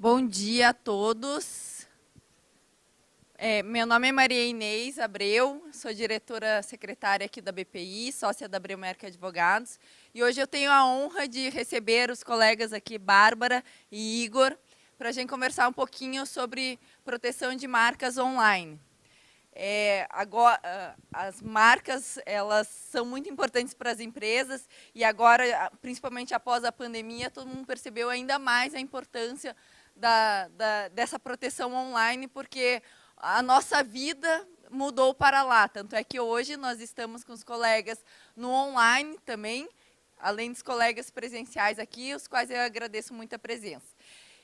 Bom dia a todos. Meu nome é Maria Inês Abreu, sou diretora secretária aqui da BPI, sócia da Abreu Merck Advogados. E hoje eu tenho a honra de receber os colegas aqui, Bárbara e Igor, para a gente conversar um pouquinho sobre proteção de marcas online. Agora, as marcas, elas são muito importantes para as empresas e agora, principalmente após a pandemia, todo mundo percebeu ainda mais a importância dessa proteção online, porque a nossa vida mudou para lá. Tanto é que hoje nós estamos com os colegas no online também, além dos colegas presenciais aqui, os quais eu agradeço muito a presença.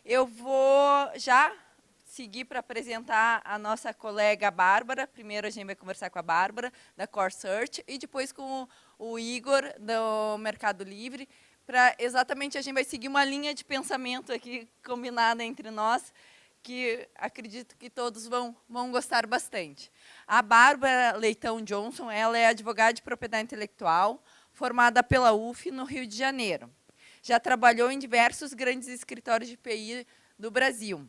Eu vou já seguir para apresentar a nossa colega Bárbara. Primeiro a gente vai conversar com a Bárbara, da Core Search, e depois com o Igor, do Mercado Livre, para exatamente a gente vai seguir uma linha de pensamento aqui combinada entre nós, que acredito que todos vão gostar bastante. A Bárbara Leitão Johnson, ela é advogada de propriedade intelectual, formada pela UF, no Rio de Janeiro. Já trabalhou em diversos grandes escritórios de PI do Brasil.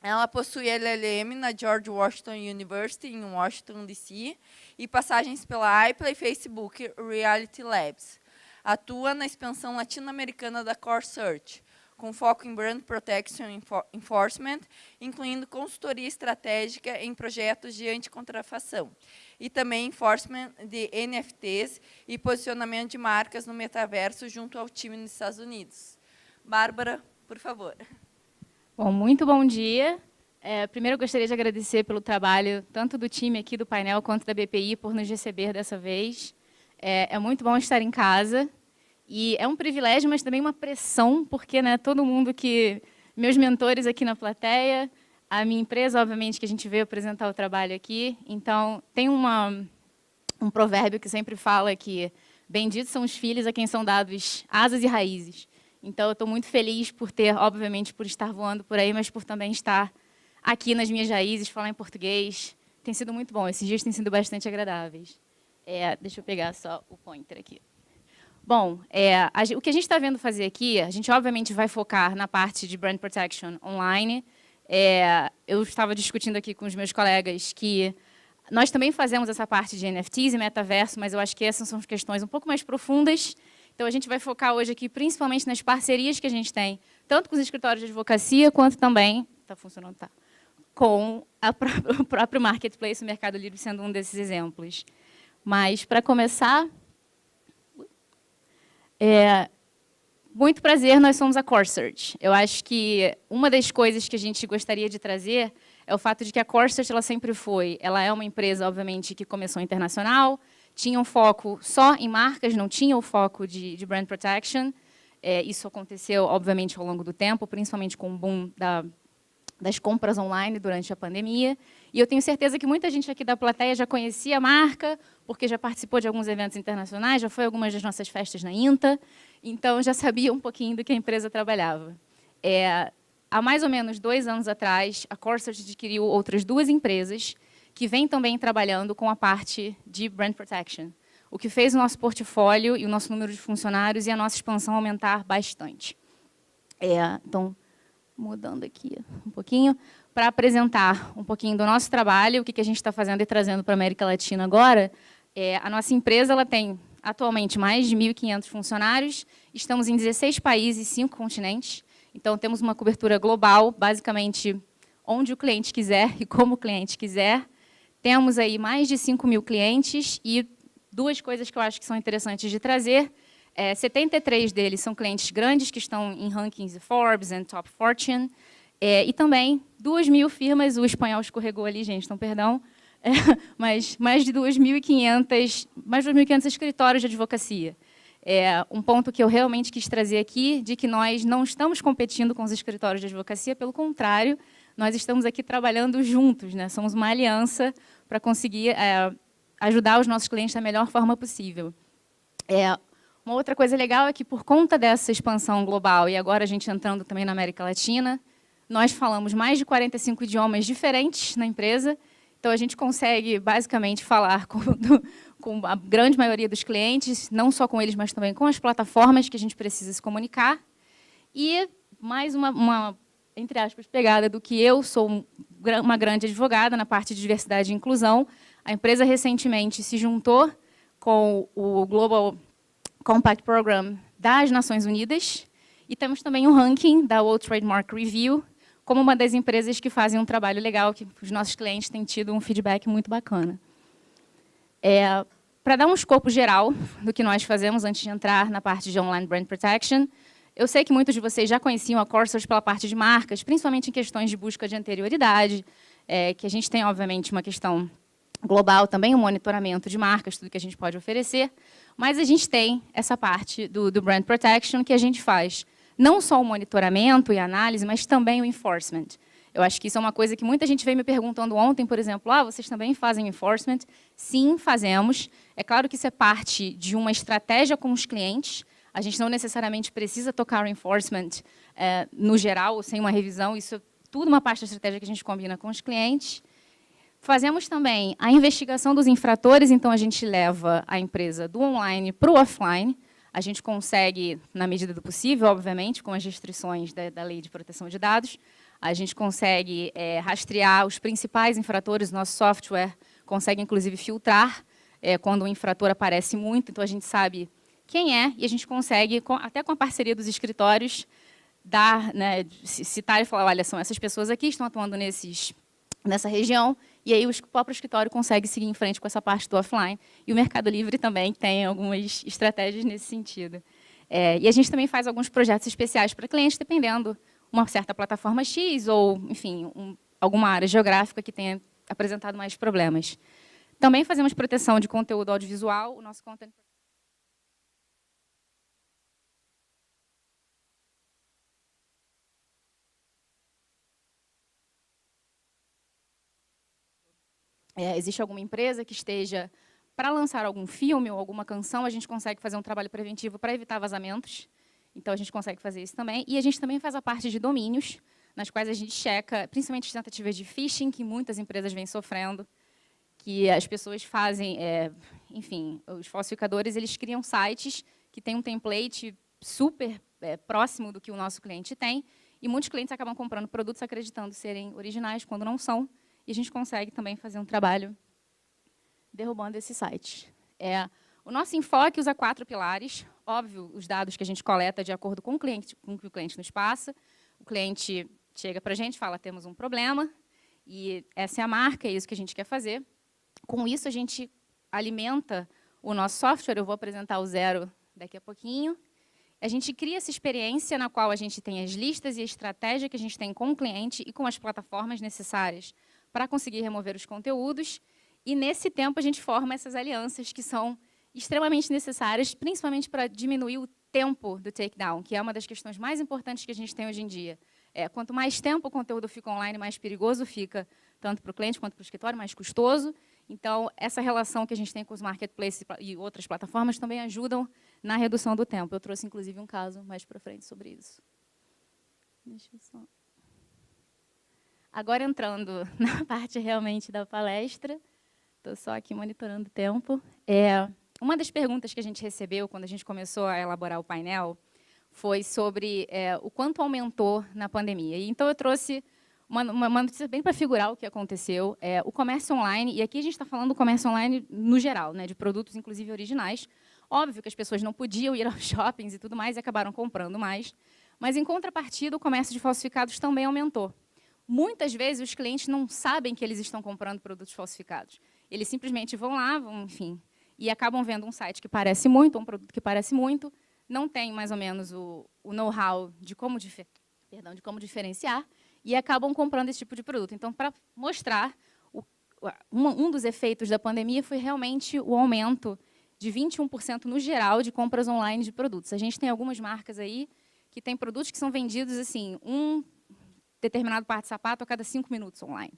Ela possui LLM na George Washington University, em Washington, D.C., e passagens pela Apple e Facebook Reality Labs. Atua na expansão latino-americana da Core Search, com foco em Brand Protection Enforcement, incluindo consultoria estratégica em projetos de anticontrafação, e também enforcement de NFTs e posicionamento de marcas no metaverso junto ao time nos Estados Unidos. Bárbara, por favor. Bom, muito bom dia. Primeiro, eu gostaria de agradecer pelo trabalho, tanto do time aqui do painel, quanto da BPI, por nos receber dessa vez. É muito bom estar em casa. E é um privilégio, mas também uma pressão, porque todo mundo meus mentores aqui na plateia, a minha empresa, obviamente, que a gente veio apresentar o trabalho aqui. Então, tem um provérbio que sempre fala que benditos são os filhos a quem são dados asas e raízes. Então, eu estou muito feliz por obviamente, por estar voando por aí, mas por também estar aqui nas minhas raízes, falar em português. Tem sido muito bom, esses dias têm sido bastante agradáveis. Deixa eu pegar só o pointer aqui. Bom, o que a gente está vendo fazer aqui, a gente, obviamente, vai focar na parte de Brand Protection online. Eu estava discutindo aqui com os meus colegas que nós também fazemos essa parte de NFTs e metaverso, mas eu acho que essas são questões um pouco mais profundas. Então, a gente vai focar hoje aqui principalmente nas parcerias que a gente tem, tanto com os escritórios de advocacia, quanto também, está funcionando, tá, com o próprio marketplace, o Mercado Livre sendo um desses exemplos. Mas, para começar, muito prazer, nós somos a Core Search. Eu acho que uma das coisas que a gente gostaria de trazer é o fato de que a Core Search ela é uma empresa, obviamente, que começou internacional, tinha um foco só em marcas, não tinha o foco de brand protection. Isso aconteceu, obviamente, ao longo do tempo, principalmente com o boom das compras online durante a pandemia. E eu tenho certeza que muita gente aqui da plateia já conhecia a marca, porque já participou de alguns eventos internacionais, já foi a algumas das nossas festas na INTA, então já sabia um pouquinho do que a empresa trabalhava. Há mais ou menos 2 anos atrás, a Core Search adquiriu outras 2 empresas que vêm também trabalhando com a parte de Brand Protection, o que fez o nosso portfólio e o nosso número de funcionários e a nossa expansão aumentar bastante. Então, mudando aqui um pouquinho, para apresentar um pouquinho do nosso trabalho, o que a gente está fazendo e trazendo para a América Latina agora. A nossa empresa ela tem atualmente mais de 1.500 funcionários, estamos em 16 países, 5 continentes, então temos uma cobertura global, basicamente onde o cliente quiser e como o cliente quiser. Temos aí mais de 5.000 clientes e 2 coisas que eu acho que são interessantes de trazer. 73 deles são clientes grandes que estão em rankings de Forbes e Top Fortune. E também 2.000 firmas, o espanhol escorregou ali, gente, então perdão, mas mais de 2.500 escritórios de advocacia. Um ponto que eu realmente quis trazer aqui, de que nós não estamos competindo com os escritórios de advocacia, pelo contrário, nós estamos aqui trabalhando juntos, somos uma aliança para conseguir ajudar os nossos clientes da melhor forma possível. Uma outra coisa legal é que, por conta dessa expansão global, e agora a gente entrando também na América Latina, nós falamos mais de 45 idiomas diferentes na empresa, então a gente consegue, basicamente, falar com a grande maioria dos clientes, não só com eles, mas também com as plataformas que a gente precisa se comunicar. E mais uma entre aspas, pegada do que eu sou uma grande advogada na parte de diversidade e inclusão. A empresa recentemente se juntou com o Global Compact Program das Nações Unidas e temos também um ranking da World Trademark Review como uma das empresas que fazem um trabalho legal, que os nossos clientes têm tido um feedback muito bacana. Para dar um escopo geral do que nós fazemos antes de entrar na parte de Online Brand Protection, eu sei que muitos de vocês já conheciam a Core Search pela parte de marcas, principalmente em questões de busca de anterioridade, que a gente tem, obviamente, uma questão global também, um monitoramento de marcas, tudo que a gente pode oferecer, mas a gente tem essa parte do Brand Protection que a gente faz não só o monitoramento e análise, mas também o enforcement. Eu acho que isso é uma coisa que muita gente veio me perguntando ontem, por exemplo, vocês também fazem enforcement? Sim, fazemos. É claro que isso é parte de uma estratégia com os clientes. A gente não necessariamente precisa tocar o enforcement no geral, sem uma revisão. Isso é tudo uma parte da estratégia que a gente combina com os clientes. Fazemos também a investigação dos infratores, então a gente leva a empresa do online para o offline. A gente consegue, na medida do possível, obviamente, com as restrições da Lei de Proteção de Dados, a gente consegue rastrear os principais infratores. Nosso software consegue, inclusive, filtrar quando o infrator aparece muito. Então, a gente sabe quem é e a gente consegue, até com a parceria dos escritórios, dar, né, citar e falar, olha, são essas pessoas aqui que estão atuando nessa região, e aí o próprio escritório consegue seguir em frente com essa parte do offline. E o Mercado Livre também tem algumas estratégias nesse sentido. E a gente também faz alguns projetos especiais para clientes, dependendo uma certa plataforma X ou, enfim, alguma área geográfica que tenha apresentado mais problemas. Também fazemos proteção de conteúdo audiovisual. O nosso content existe alguma empresa que esteja para lançar algum filme ou alguma canção, a gente consegue fazer um trabalho preventivo para evitar vazamentos. Então, a gente consegue fazer isso também. E a gente também faz a parte de domínios, nas quais a gente checa, principalmente as tentativas de phishing, que muitas empresas vêm sofrendo, que as pessoas fazem, enfim, os falsificadores, eles criam sites que têm um template super próximo do que o nosso cliente tem, e muitos clientes acabam comprando produtos acreditando serem originais, quando não são, e a gente consegue também fazer um trabalho derrubando esse site. O nosso enfoque usa 4 pilares. Óbvio, os dados que a gente coleta de acordo com o cliente, com o que o cliente nos passa. O cliente chega para a gente e fala, temos um problema, e essa é a marca, é isso que a gente quer fazer. Com isso, a gente alimenta o nosso software. Eu vou apresentar o Zero daqui a pouquinho. A gente cria essa experiência na qual a gente tem as listas e a estratégia que a gente tem com o cliente e com as plataformas necessárias para conseguir remover os conteúdos. E, nesse tempo, a gente forma essas alianças que são extremamente necessárias, principalmente para diminuir o tempo do takedown, que é uma das questões mais importantes que a gente tem hoje em dia. Quanto mais tempo o conteúdo fica online, mais perigoso fica, tanto para o cliente quanto para o escritório, mais custoso. Então, essa relação que a gente tem com os marketplaces e outras plataformas também ajudam na redução do tempo. Eu trouxe, inclusive, um caso mais para frente sobre isso. Deixa eu só... Agora, entrando na parte realmente da palestra, estou só aqui monitorando o tempo. Uma das perguntas que a gente recebeu quando a gente começou a elaborar o painel foi sobre o quanto aumentou na pandemia. E, então, eu trouxe uma notícia bem para figurar o que aconteceu. O comércio online, e aqui a gente está falando do comércio online no geral, né, de produtos, inclusive, originais. Óbvio que as pessoas não podiam ir aos shoppings e tudo mais, e acabaram comprando mais. Mas, em contrapartida, o comércio de falsificados também aumentou. Muitas vezes, os clientes não sabem que eles estão comprando produtos falsificados. Eles simplesmente vão lá, enfim, e acabam vendo um site que parece muito, um produto que parece muito, não tem, mais ou menos, o know-how de como diferenciar, e acabam comprando esse tipo de produto. Então, para mostrar, um dos efeitos da pandemia foi realmente o aumento de 21% no geral de compras online de produtos. A gente tem algumas marcas aí que têm produtos que são vendidos assim, um determinado par de sapato a cada 5 minutos online.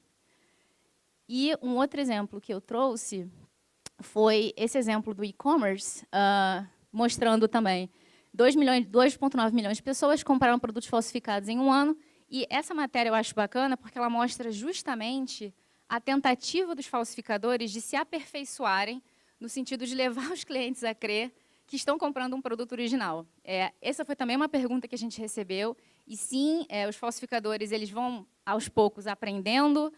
E um outro exemplo que eu trouxe foi esse exemplo do e-commerce, mostrando também 2,9 milhões de pessoas compraram produtos falsificados em um ano. E essa matéria eu acho bacana porque ela mostra justamente a tentativa dos falsificadores de se aperfeiçoarem no sentido de levar os clientes a crer que estão comprando um produto original. Essa foi também uma pergunta que a gente recebeu. E, sim, os falsificadores eles vão, aos poucos, aprendendo.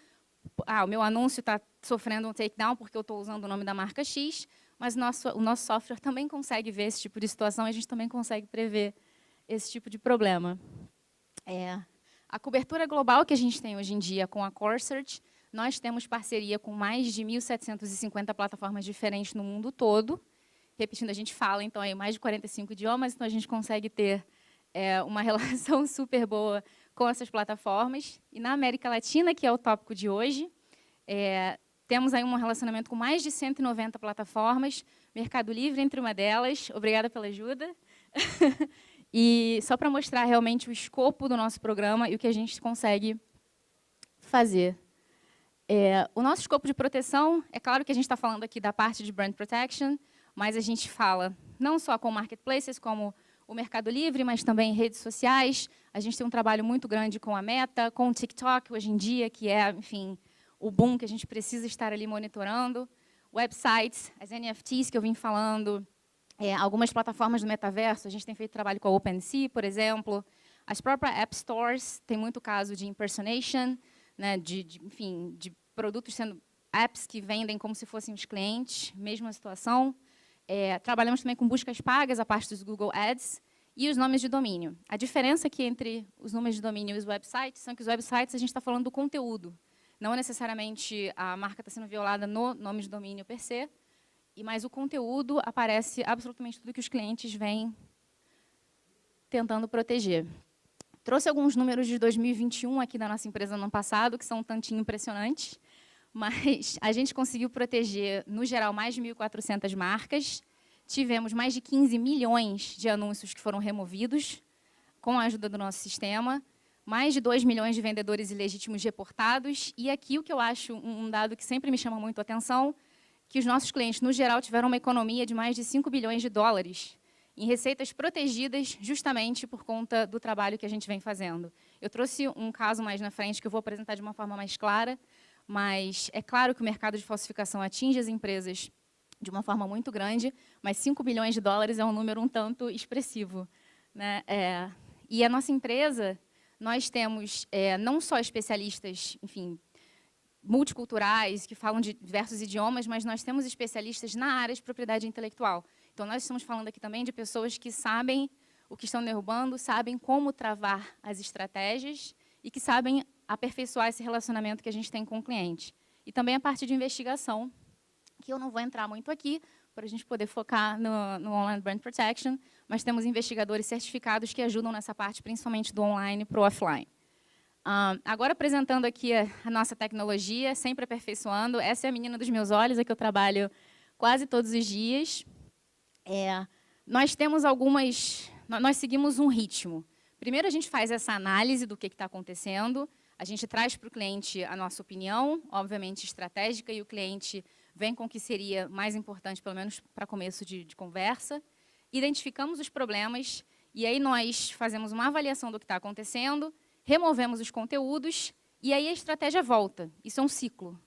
O meu anúncio está sofrendo um takedown porque eu estou usando o nome da marca X, mas o nosso software também consegue ver esse tipo de situação e a gente também consegue prever esse tipo de problema. A cobertura global que a gente tem hoje em dia com a CoreSearch, nós temos parceria com mais de 1.750 plataformas diferentes no mundo todo. Repetindo, a gente fala, então, aí mais de 45 idiomas, então a gente consegue ter uma relação super boa com essas plataformas. E na América Latina, que é o tópico de hoje, temos aí um relacionamento com mais de 190 plataformas, Mercado Livre entre uma delas. Obrigada pela ajuda. E só para mostrar realmente o escopo do nosso programa e o que a gente consegue fazer. O nosso escopo de proteção, é claro que a gente está falando aqui da parte de Brand Protection, mas a gente fala não só com marketplaces, como o Mercado Livre, mas também redes sociais. A gente tem um trabalho muito grande com a Meta, com o TikTok, hoje em dia, que é, enfim, o boom que a gente precisa estar ali monitorando. Websites, as NFTs que eu vim falando, Algumas plataformas do metaverso, a gente tem feito trabalho com a OpenSea, por exemplo. As próprias App Stores, tem muito caso de impersonation, né, enfim, de produtos sendo apps que vendem como se fossem os clientes, mesma situação. Trabalhamos também com buscas pagas, a parte dos Google Ads, e os nomes de domínio. A diferença aqui entre os nomes de domínio e os websites são que os websites a gente está falando do conteúdo. Não necessariamente a marca está sendo violada no nome de domínio per se, mas o conteúdo aparece absolutamente tudo que os clientes vêm tentando proteger. Trouxe alguns números de 2021 aqui da nossa empresa no ano passado, que são um tantinho impressionantes, mas a gente conseguiu proteger, no geral, mais de 1.400 marcas. Tivemos mais de 15 milhões de anúncios que foram removidos com a ajuda do nosso sistema, mais de 2 milhões de vendedores ilegítimos reportados, e aqui o que eu acho um dado que sempre me chama muito a atenção, que os nossos clientes, no geral, tiveram uma economia de mais de 5 bilhões de dólares em receitas protegidas justamente por conta do trabalho que a gente vem fazendo. Eu trouxe um caso mais na frente que eu vou apresentar de uma forma mais clara, mas é claro que o mercado de falsificação atinge as empresas de uma forma muito grande, mas 5 bilhões de dólares é um número um tanto expressivo, né? E a nossa empresa, nós temos não só especialistas, enfim, multiculturais, que falam de diversos idiomas, mas nós temos especialistas na área de propriedade intelectual. Então, nós estamos falando aqui também de pessoas que sabem o que estão derrubando, sabem como travar as estratégias e que sabem aperfeiçoar esse relacionamento que a gente tem com o cliente. E também a parte de investigação, que eu não vou entrar muito aqui, para a gente poder focar no Online Brand Protection, mas temos investigadores certificados que ajudam nessa parte, principalmente do online para o offline. Agora, apresentando aqui a nossa tecnologia, sempre aperfeiçoando. Essa é a menina dos meus olhos, a que eu trabalho quase todos os dias. Nós temos nós seguimos um ritmo. Primeiro, a gente faz essa análise do que está acontecendo, a gente traz para o cliente a nossa opinião, obviamente estratégica, e o cliente vem com o que seria mais importante, pelo menos para começo de conversa. Identificamos os problemas, e aí nós fazemos uma avaliação do que está acontecendo, removemos os conteúdos, e aí a estratégia volta. Isso é um ciclo,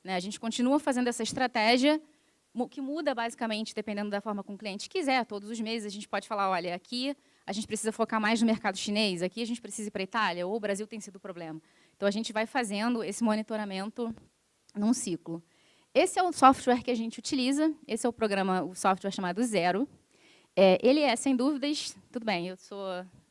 né? A gente continua fazendo essa estratégia, que muda basicamente, dependendo da forma como o cliente quiser. Todos os meses a gente pode falar, olha, aqui a gente precisa focar mais no mercado chinês, aqui a gente precisa ir para a Itália, ou o Brasil tem sido o problema. Então, a gente vai fazendo esse monitoramento num ciclo. Esse é o software que a gente utiliza, esse é o software chamado Zero. Ele é, sem dúvidas, tudo bem, eu sou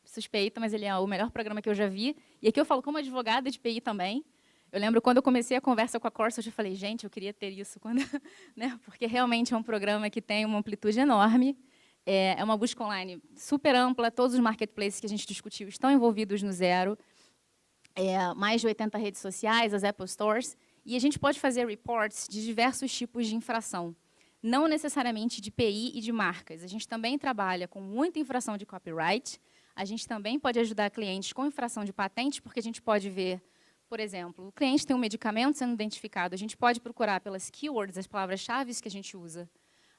suspeita, mas ele é o melhor programa que eu já vi. E aqui eu falo como advogada de PI também. Eu lembro quando eu comecei a conversa com a Corsa, eu falei, gente, eu queria ter isso, né? Porque realmente é um programa que tem uma amplitude enorme. É uma busca online super ampla, todos os marketplaces que a gente discutiu estão envolvidos no Zero. Mais de 80 redes sociais, as Apple Stores. E a gente pode fazer reports de diversos tipos de infração. Não necessariamente de PI e de marcas. A gente também trabalha com muita infração de copyright. A gente também pode ajudar clientes com infração de patente, porque a gente pode ver, por exemplo, o cliente tem um medicamento sendo identificado, a gente pode procurar pelas keywords, as palavras-chave que a gente usa.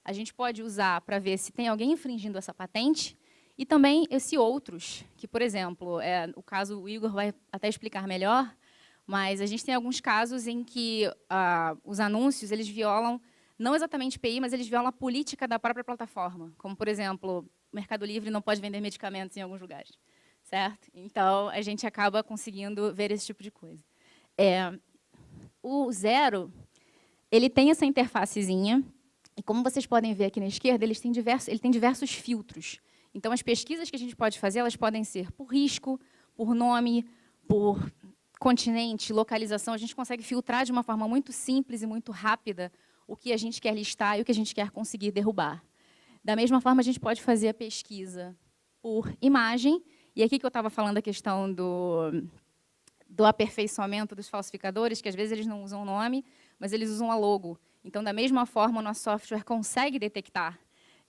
A gente pode usar para ver se tem alguém infringindo essa patente, e também outros, que, por exemplo, o caso o Igor vai até explicar melhor, mas a gente tem alguns casos em que os anúncios eles violam, não exatamente PI, mas eles violam a política da própria plataforma, como, por exemplo, o Mercado Livre não pode vender medicamentos em alguns lugares, certo? Então, a gente acaba conseguindo ver esse tipo de coisa. O Zero, ele tem essa interfacezinha, e como vocês podem ver aqui na esquerda, ele tem diversos filtros. Então, as pesquisas que a gente pode fazer, elas podem ser por risco, por nome, por continente, localização. A gente consegue filtrar de uma forma muito simples e muito rápida o que a gente quer listar e o que a gente quer conseguir derrubar. Da mesma forma, a gente pode fazer a pesquisa por imagem. E aqui que eu estava falando a questão do aperfeiçoamento dos falsificadores, que às vezes eles não usam o nome, mas eles usam a logo. Então, da mesma forma, o nosso software consegue detectar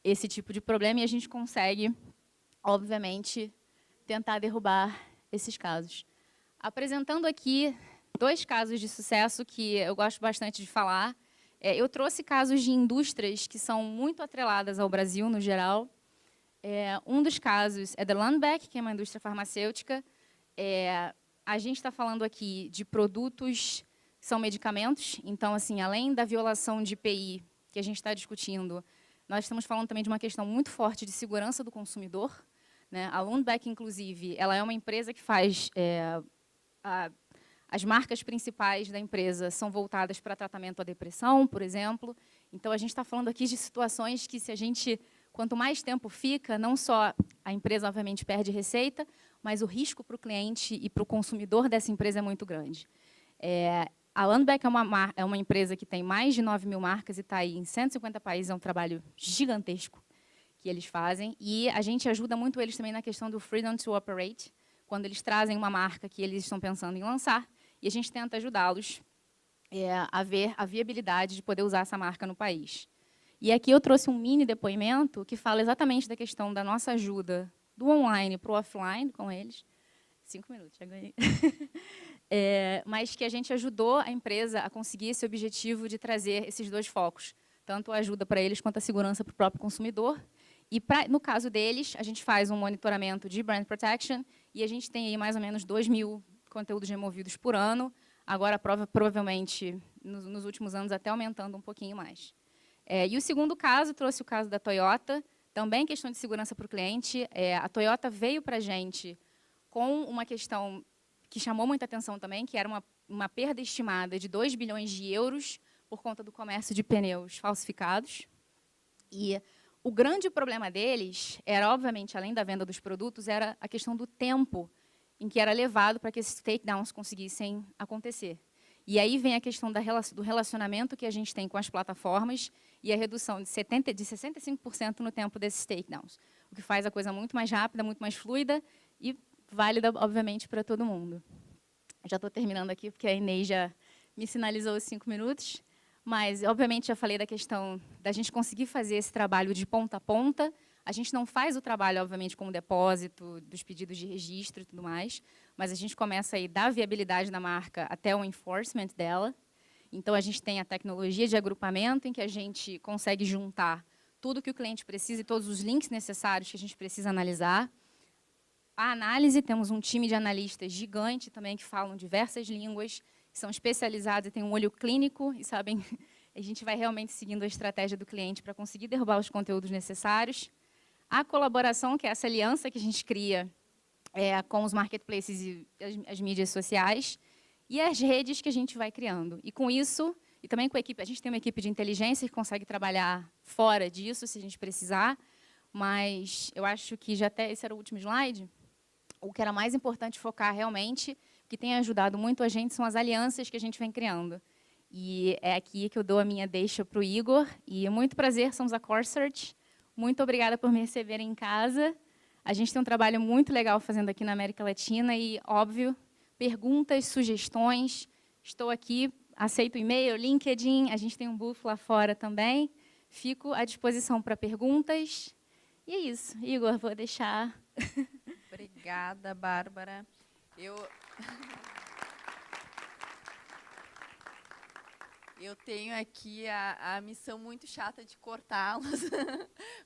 esse tipo de problema e a gente consegue, obviamente, tentar derrubar esses casos. Apresentando aqui 2 casos de sucesso que eu gosto bastante de falar. Eu trouxe casos de indústrias que são muito atreladas ao Brasil, no geral. Um dos casos é da Lundbeck, que é uma indústria farmacêutica. A gente está falando aqui de produtos que são medicamentos. Então, assim, além da violação de IPI que a gente está discutindo, nós estamos falando também de uma questão muito forte de segurança do consumidor, né? A Lundbeck, inclusive, ela é uma empresa que faz... as marcas principais da empresa são voltadas para tratamento à depressão, por exemplo. Então, a gente está falando aqui de situações que, se a gente, quanto mais tempo fica, não só a empresa, obviamente, perde receita, mas o risco para o cliente e para o consumidor dessa empresa é muito grande. A Lundbeck é uma empresa que tem mais de 9.000 marcas e está aí em 150 países, é um trabalho gigantesco que eles fazem. E a gente ajuda muito eles também na questão do Freedom to Operate, quando eles trazem uma marca que eles estão pensando em lançar, e a gente tenta ajudá-los a ver a viabilidade de poder usar essa marca no país. E aqui eu trouxe um mini depoimento que fala exatamente da questão da nossa ajuda do online para o offline com eles. 5 minutos, já ganhei. Mas que a gente ajudou a empresa a conseguir esse objetivo de trazer esses dois focos, tanto a ajuda para eles quanto a segurança para o próprio consumidor. E, no caso deles, a gente faz um monitoramento de brand protection e a gente tem aí mais ou menos 2.000 conteúdos removidos por ano, agora provavelmente, nos últimos anos, até aumentando um pouquinho mais. E o segundo caso, trouxe o caso da Toyota, também questão de segurança para o cliente. A Toyota veio para a gente com uma questão que chamou muita atenção também, que era uma perda estimada de 2 bilhões de euros por conta do comércio de pneus falsificados. E o grande problema deles era, obviamente, além da venda dos produtos, era a questão do tempo em que era levado para que esses takedowns conseguissem acontecer. E aí vem a questão do relacionamento que a gente tem com as plataformas e a redução de 65% no tempo desses takedowns, o que faz a coisa muito mais rápida, muito mais fluida e válida, obviamente, para todo mundo. Já estou terminando aqui, porque a Inês já me sinalizou os 5 minutos, mas, obviamente, já falei da questão da gente conseguir fazer esse trabalho de ponta a ponta. A gente não faz o trabalho, obviamente, com o depósito, dos pedidos de registro e tudo mais, mas a gente começa aí da viabilidade da marca até o enforcement dela. Então, a gente tem a tecnologia de agrupamento, em que a gente consegue juntar tudo que o cliente precisa e todos os links necessários que a gente precisa analisar. A análise, temos um time de analistas gigante também, que falam diversas línguas, que são especializados e têm um olho clínico e sabem, a gente vai realmente seguindo a estratégia do cliente para conseguir derrubar os conteúdos necessários. A colaboração, que é essa aliança que a gente cria com os marketplaces e as mídias sociais, e as redes que a gente vai criando. E com isso, e também com a equipe, a gente tem uma equipe de inteligência que consegue trabalhar fora disso, se a gente precisar, mas eu acho que já até esse era o último slide. O que era mais importante focar realmente, que tem ajudado muito a gente, são as alianças que a gente vem criando. E é aqui que eu dou a minha deixa para o Igor. E é muito prazer, somos a CoreSearch. Muito obrigada por me receberem em casa. A gente tem um trabalho muito legal fazendo aqui na América Latina e, óbvio, perguntas, sugestões. Estou aqui, aceito e-mail, LinkedIn, a gente tem um booth lá fora também. Fico à disposição para perguntas. E é isso. Igor, vou deixar... Obrigada, Bárbara. Eu tenho aqui a missão muito chata de cortá-los,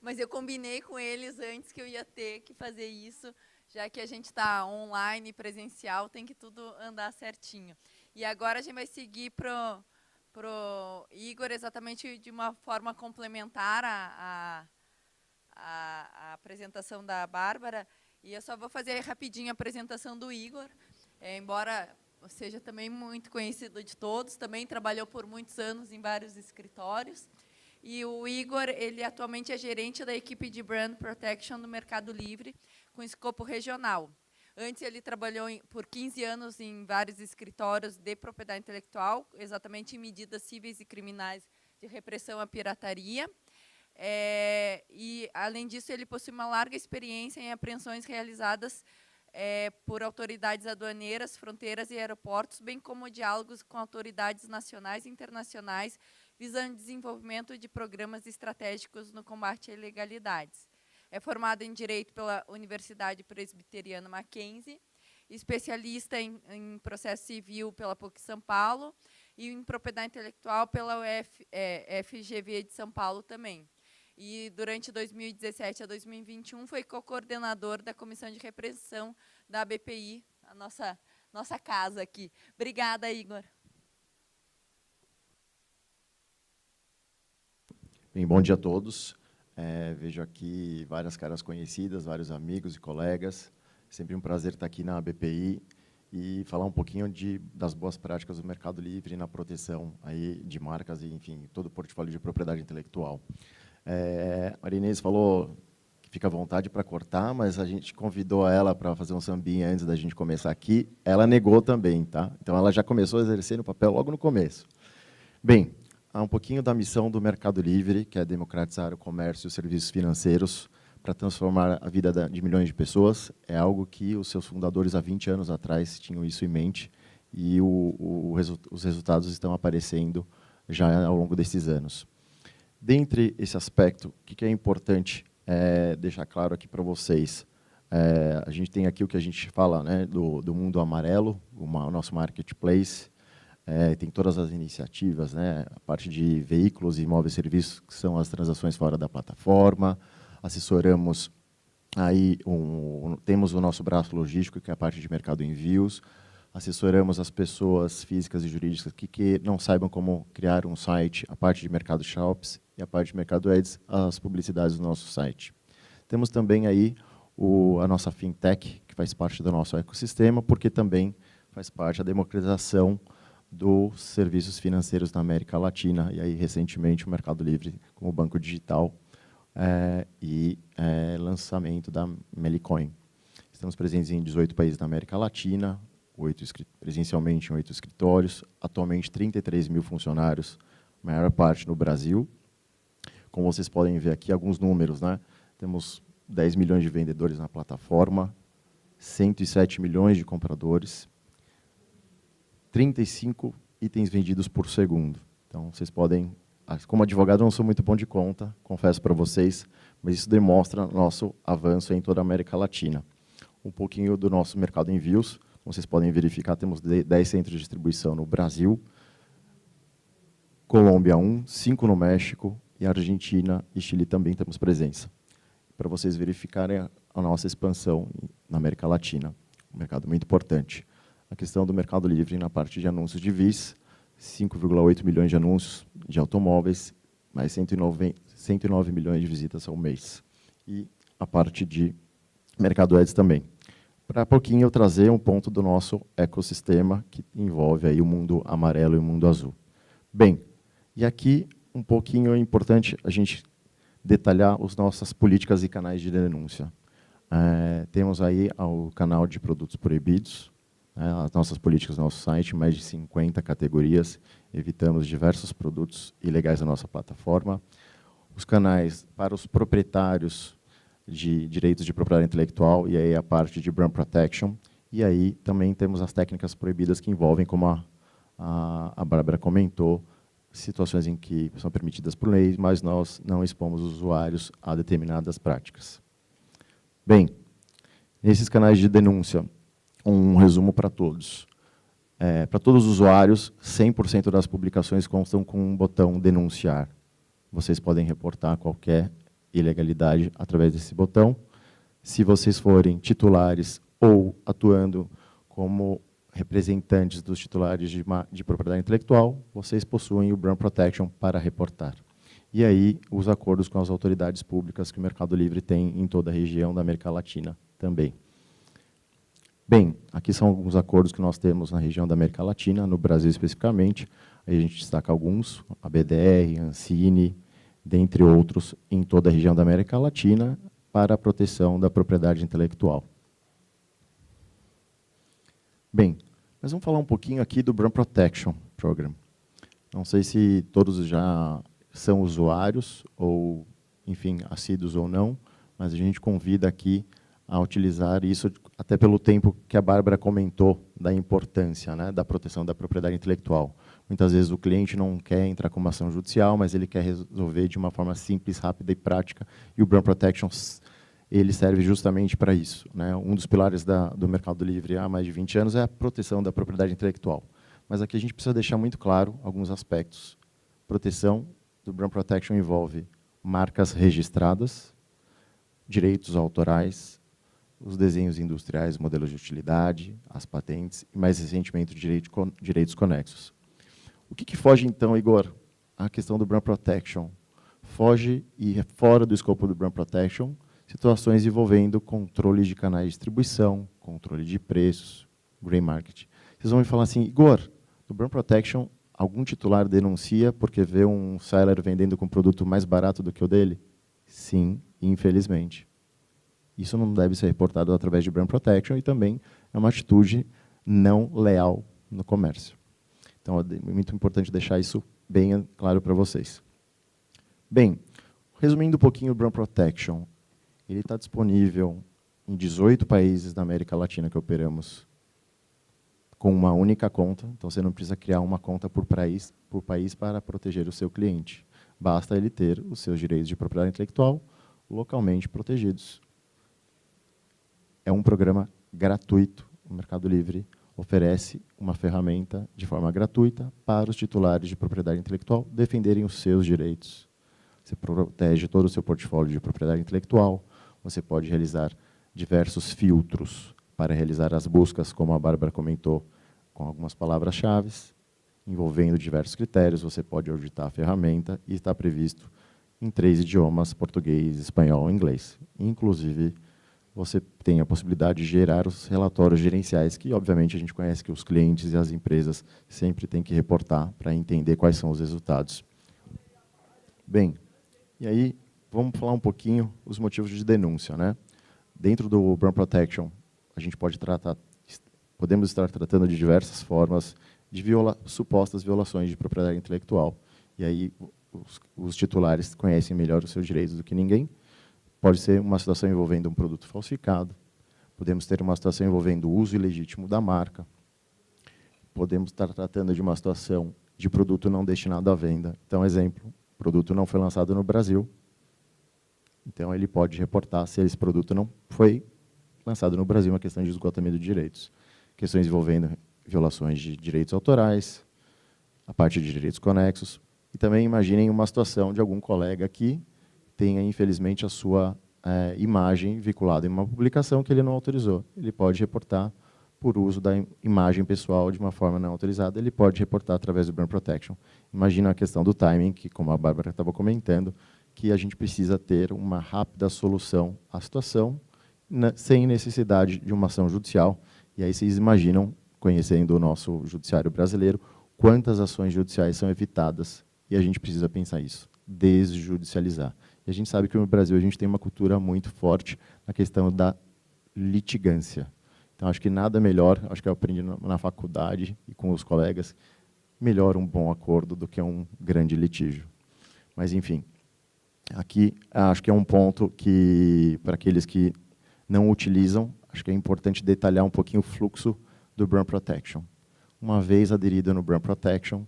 mas eu combinei com eles antes que eu ia ter que fazer isso, já que a gente está online, presencial, tem que tudo andar certinho. E agora a gente vai seguir pro Igor exatamente de uma forma complementar a apresentação da Bárbara. E eu só vou fazer rapidinho a apresentação do Igor, embora seja também muito conhecido de todos, também trabalhou por muitos anos em vários escritórios. E o Igor, ele atualmente é gerente da equipe de Brand Protection no Mercado Livre, com escopo regional. Antes, ele trabalhou por 15 anos em vários escritórios de propriedade intelectual, exatamente em medidas cíveis e criminais de repressão à pirataria. E, além disso, ele possui uma larga experiência em apreensões realizadas por autoridades aduaneiras, fronteiras e aeroportos, bem como diálogos com autoridades nacionais e internacionais, visando o desenvolvimento de programas estratégicos no combate a ilegalidades. É formado em Direito pela Universidade Presbiteriana Mackenzie, especialista em processo civil pela PUC São Paulo e em propriedade intelectual pela FGV de São Paulo também. E, durante 2017 a 2021, foi co-coordenador da Comissão de Repressão da BPI, a nossa casa aqui. Obrigada, Igor. Bem, bom dia a todos. Vejo aqui várias caras conhecidas, vários amigos e colegas. Sempre um prazer estar aqui na BPI e falar um pouquinho das boas práticas do Mercado Livre na proteção aí de marcas e, enfim, todo o portfólio de propriedade intelectual. A Maria Inês falou que fica à vontade para cortar, mas a gente convidou ela para fazer um sambinha antes da gente começar aqui. Ela negou também, tá? Então, ela já começou a exercer o papel logo no começo. Bem, há um pouquinho da missão do Mercado Livre, que é democratizar o comércio e os serviços financeiros para transformar a vida de milhões de pessoas. É algo que os seus fundadores, há 20 anos atrás, tinham isso em mente, e os resultados estão aparecendo já ao longo desses anos. Dentre esse aspecto, o que é importante deixar claro aqui para vocês? A gente tem aqui o que a gente fala, né, do mundo amarelo, o nosso marketplace. Tem todas as iniciativas, né, a parte de veículos, imóveis e serviços, que são as transações fora da plataforma. Assessoramos, aí temos o nosso braço logístico, que é a parte de mercado envios. Assessoramos as pessoas físicas e jurídicas que não saibam como criar um site, a parte de mercado shops e a parte de mercado ads, as publicidades do nosso site. Temos também aí a nossa fintech, que faz parte do nosso ecossistema, porque também faz parte da democratização dos serviços financeiros na América Latina, e aí, recentemente, o Mercado Livre como banco digital e lançamento da Melicoin. Estamos presentes em 18 países da América Latina, presencialmente em 8 escritórios, atualmente 33 mil funcionários, a maior parte no Brasil. Como vocês podem ver aqui, alguns números, né? Temos 10 milhões de vendedores na plataforma, 107 milhões de compradores, 35 itens vendidos por segundo. Então, vocês podem... Como advogado, eu não sou muito bom de conta, confesso para vocês, mas isso demonstra nosso avanço em toda a América Latina. Um pouquinho do nosso mercado envios, como vocês podem verificar, temos 10 centros de distribuição no Brasil, Colômbia 1, 5 no México, e Argentina e Chile também temos presença. Para vocês verificarem a nossa expansão na América Latina, um mercado muito importante. A questão do Mercado Livre na parte de anúncios de VIS, 5,8 milhões de anúncios de automóveis, mais 109 milhões de visitas ao mês. E a parte de Mercado Ads também. Para pouquinho eu trazer um ponto do nosso ecossistema, que envolve aí o mundo amarelo e o mundo azul. Bem, e aqui um pouquinho é importante a gente detalhar as nossas políticas e canais de denúncia. Temos aí o canal de produtos proibidos, as nossas políticas no nosso site, mais de 50 categorias, evitamos diversos produtos ilegais na nossa plataforma. Os canais para os proprietários de direitos de propriedade intelectual, e aí a parte de brand protection, e aí também temos as técnicas proibidas que envolvem, como a Bárbara comentou, situações em que são permitidas por lei, mas nós não expomos os usuários a determinadas práticas. Bem, nesses canais de denúncia, um resumo para todos. Para todos os usuários, 100% das publicações constam com um botão denunciar. Vocês podem reportar qualquer ilegalidade através desse botão. Se vocês forem titulares ou atuando como representantes dos titulares de propriedade intelectual, vocês possuem o Brand Protection para reportar. E aí, os acordos com as autoridades públicas que o Mercado Livre tem em toda a região da América Latina também. Bem, aqui são alguns acordos que nós temos na região da América Latina, no Brasil especificamente. Aí a gente destaca alguns, a BDR, a Ancine, dentre outros, em toda a região da América Latina, para a proteção da propriedade intelectual. Bem, mas vamos falar um pouquinho aqui do Brand Protection Program. Não sei se todos já são usuários, ou, enfim, assíduos ou não, mas a gente convida aqui a utilizar isso, até pelo tempo que a Bárbara comentou da importância, né, da proteção da propriedade intelectual. Muitas vezes o cliente não quer entrar com uma ação judicial, mas ele quer resolver de uma forma simples, rápida e prática, e o Brand Protection ele serve justamente para isso, né? Um dos pilares do Mercado Livre há mais de 20 anos é a proteção da propriedade intelectual. Mas aqui a gente precisa deixar muito claro alguns aspectos. Proteção do Brand Protection envolve marcas registradas, direitos autorais, os desenhos industriais, modelos de utilidade, as patentes e, mais recentemente, direitos conexos. O que foge, então, Igor, à questão do Brand Protection? foge e é fora do escopo do Brand Protection, situações envolvendo controle de canais de distribuição, controle de preços, grey market. Vocês vão me falar assim, Igor, no Brand Protection, algum titular denuncia porque vê um seller vendendo com produto mais barato do que o dele? Sim, infelizmente. Isso não deve ser reportado através de Brand Protection e também é uma atitude não leal no comércio. Então, é muito importante deixar isso bem claro para vocês. Bem, resumindo um pouquinho o Brand Protection, ele está disponível em 18 países da América Latina que operamos com uma única conta, então você não precisa criar uma conta por país para proteger o seu cliente. Basta ele ter os seus direitos de propriedade intelectual localmente protegidos. É um programa gratuito, o Mercado Livre oferece uma ferramenta de forma gratuita para os titulares de propriedade intelectual defenderem os seus direitos. Você protege todo o seu portfólio de propriedade intelectual, você pode realizar diversos filtros para realizar as buscas, como a Bárbara comentou, com algumas palavras-chave, envolvendo diversos critérios, você pode auditar a ferramenta e está previsto em 3 idiomas, português, espanhol e inglês. Inclusive, você tem a possibilidade de gerar os relatórios gerenciais, que, obviamente, a gente conhece que os clientes e as empresas sempre têm que reportar para entender quais são os resultados. Bem, e aí vamos falar um pouquinho os motivos de denúncia, né? Dentro do Brand Protection, a gente podemos estar tratando de diversas formas de supostas violações de propriedade intelectual. E aí os titulares conhecem melhor os seus direitos do que ninguém. Pode ser uma situação envolvendo um produto falsificado, podemos ter uma situação envolvendo o uso ilegítimo da marca, podemos estar tratando de uma situação de produto não destinado à venda. Então, exemplo, o produto não foi lançado no Brasil, então ele pode reportar se esse produto não foi lançado no Brasil, uma questão de esgotamento de direitos. Questões envolvendo violações de direitos autorais, a parte de direitos conexos, e também imaginem uma situação de algum colega que tenha, infelizmente, a sua imagem vinculada em uma publicação que ele não autorizou. Ele pode reportar por uso da imagem pessoal de uma forma não autorizada, ele pode reportar através do Brand Protection. Imagina a questão do timing, que, como a Bárbara estava comentando, que a gente precisa ter uma rápida solução à situação, sem necessidade de uma ação judicial. E aí vocês imaginam, conhecendo o nosso judiciário brasileiro, quantas ações judiciais são evitadas, e a gente precisa pensar isso, desjudicializar. E a gente sabe que no Brasil a gente tem uma cultura muito forte na questão da litigância. Então, acho que nada melhor, acho que eu aprendi na faculdade e com os colegas, melhor um bom acordo do que um grande litígio. Mas, enfim, aqui acho que é um ponto que, para aqueles que não utilizam, acho que é importante detalhar um pouquinho o fluxo do Brand Protection. Uma vez aderido no Brand Protection,